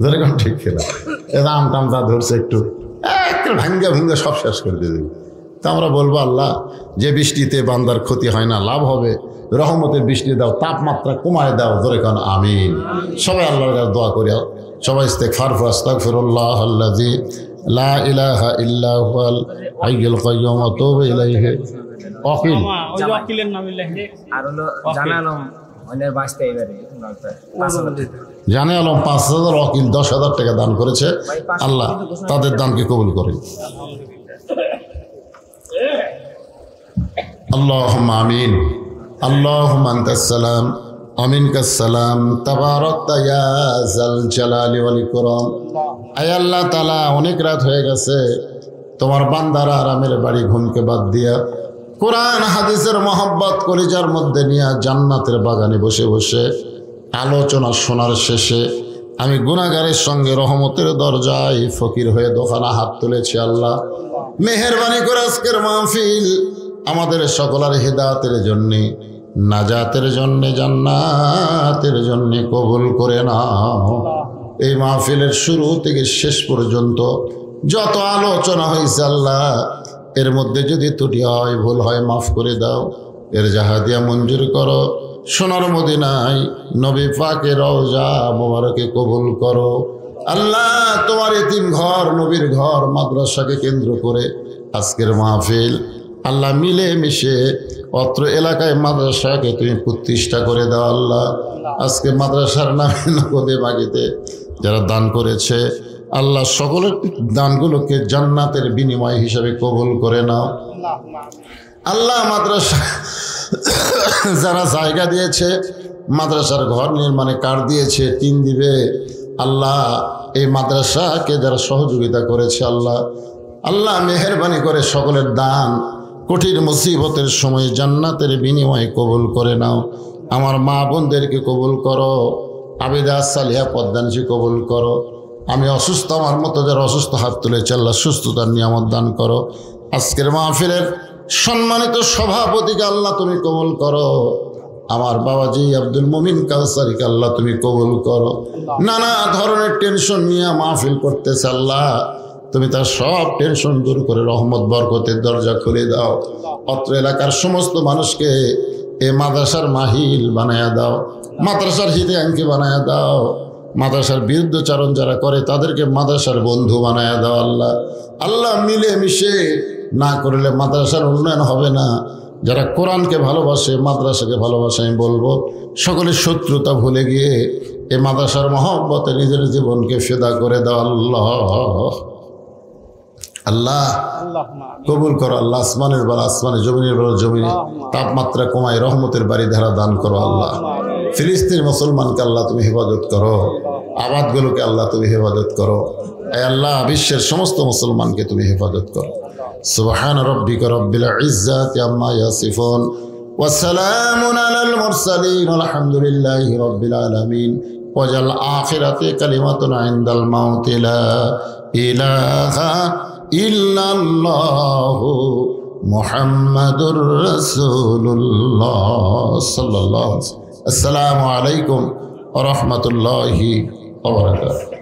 যেরকম ঠিক খেলা। আম টাম যা ধরছে একটু ভাঙ্গা ভাঙ্গা সব শেষ করে দিয়ে দেবে। তা আমরা বলবো আল্লাহ যে বৃষ্টিতে বান্দার ক্ষতি হয় না লাভ হবে, রহমতের বৃষ্টি দাও, তাপমাত্রা কমায় দাও, ধরে কারণ আমিন। সবাই আল্লাহর কাছে দোয়া করি, সবাই ইস্তেগফার আস্তাগফিরুল্লাহ আল্লাযী লা ইলাহা ইল্লা হুয়াল হাইয়ুল কাইয়্যুম ওয়া তুবু ইলাইহি। ওয়াকিল ওই যে ওয়াকিলের নামে লেখে। আর হলো জানালাম অনেক বাঁচতে এবারে 5,000 জানে আলম 5,000, ওয়াকিল 10,000 টাকা দান করেছে। আল্লাহ তাদের দানকে কবুল করেন। আল্লাহুম্মা আমিন। আল্লাহুম্মা আনতাস সালাম আমিনকাস সালাম তাবারাকতা ইয়া যাল জালালি ওয়াল ইকরাম। আয় আল্লাহ তাআলা, অনেক রাত হয়ে গেছে, তোমার বান্দারা আরামের বাড়ি ঘুমকে বাদ দিয়া কোরআন হাদিসের মহব্বত কলিজার মধ্যে নিয়ে জান্নাতের বাগানে বসে বসে আলোচনা শোনার শেষে আমি গুনাহগারের সঙ্গে রহমতের দরজায় ফকির হয়ে দোকানা হাত তুলেছি। আল্লাহ মেহেরবানি করে আজকের মাহফিল আমাদের সকলের হেদায়েতের জন্যে, নাজাতের জন্যে, জান্নাতের জন্যে কবুল করে নাও। এই মাহফিলের শুরু থেকে শেষ পর্যন্ত যত আলোচনা হয়েছে আল্লাহ, এর মধ্যে যদি ত্রুটি হয়, ভুল হয়, মাফ করে দাও। এর জাহাদিয়া মঞ্জুর করো। সোনার মদিনায় নবী পাকের রওজা মোবারকে কবুল করো। আল্লাহ তোমার এতিম ঘর, নবীর ঘর, মাদ্রাসাকে কেন্দ্র করে আজকের মাহফিল আল্লাহ মিলে মিশে অত্র এলাকায় মাদ্রাসাকে তুমি প্রতিষ্ঠা করে দাও। আল্লাহ আজকে মাদ্রাসার নামে নগদে বাগিতে যারা দান করেছে আল্লাহ সকলের দানগুলোকে জান্নাতের বিনিময় হিসাবে কবুল করে নাও। আল্লাহ মাদ্রাসা যারা জায়গা দিয়েছে, মাদ্রাসার ঘর নির্মাণে কাঠ দিয়েছে, টিন দিবে, আল্লাহ এই মাদ্রাসাকে যারা সহযোগিতা করেছে আল্লাহ, আল্লাহ মেহেরবানি করে সকলের দান কঠিন মুসিবতের সময় জান্নাতের বিনিময়ে কবুল করে নাও। আমার মা বোনদেরকে কবুল করো, আবিদা সালিহা পদ্মানসি কবুল করো। আমি অসুস্থ, আমার মতো যারা অসুস্থ হাত তুলেছে আল্লাহ সুস্থতার নিয়ামত দান করো। আজকের মাহফিলের সম্মানিত সভাপতিকে আল্লাহ তুমি কবুল করো। আমার বাবাজি আব্দুল মুমিন কাউসারিকে আল্লাহ তুমি কবুল করো। নানা ধরনের টেনশন নিয়ে মাহফিল করতেছে আল্লাহ, তুমি তার সব টেনশন দূর করে রহমত বরকতের দরজা খুলে দাও। অত্র এলাকার সমস্ত মানুষকে এ মাদ্রাসার মাহিল বানায়া দাও, মাদ্রাসার হিতাকাঙ্ক্ষী বানায়া দাও। মাদ্রাসার বিরুদ্ধচারণ যারা করে তাদেরকে মাদ্রাসার বন্ধু বানায়া দাও। আল্লাহ আল্লাহ মিলে মিশে না করলে মাদ্রাসার উন্নয়ন হবে না। যারা কোরআনকে ভালোবাসে, মাদ্রাসাকে ভালোবাসে, আমি বলবো সকলের শত্রুতা ভুলে গিয়ে এই মাদ্রাসার মহব্বতে নিজের জীবনকে ফিদা করে দাও। আল্লাহ আল্লাহ কবুল করো। আল্লাহ আসমানের বেলা আসমানে, জমিনের বেলা জমিনে, তাপমাত্রা কমায় রহমতের বাড়ি ধারা দান করো। আল্লাহ ফিলিস্তিন মুসলমানকে আল্লাহ তুমি হেফাজত করো, আবাদগুলোকে আল্লাহ তুমি হেফাজত করো। এই আল্লাহ বিশ্বের সমস্ত মুসলমানকে তুমি হেফাজত করো। সুবহান রাব্বিকা রাব্বিল ইজ্জাতি আম্মা ইয়াসিফুন ওয়া সালামুন আলাল মুরসালিন আলহামদুলিল্লাহি রাব্বিল আলামিন। ওয়াজাল আখিরাতি কালিমাতুন ইনদাল মাউতি লা ইলাহা ইল্লাল্লাহু মুহাম্মাদুর রাসূলুল্লাহ সাল্লাল্লাহু আলাইহি ওয়া সাল্লাম। আসসালামু আলাইকুম ওয়া রাহমাতুল্লাহি ওয়া বারাকাতুহু।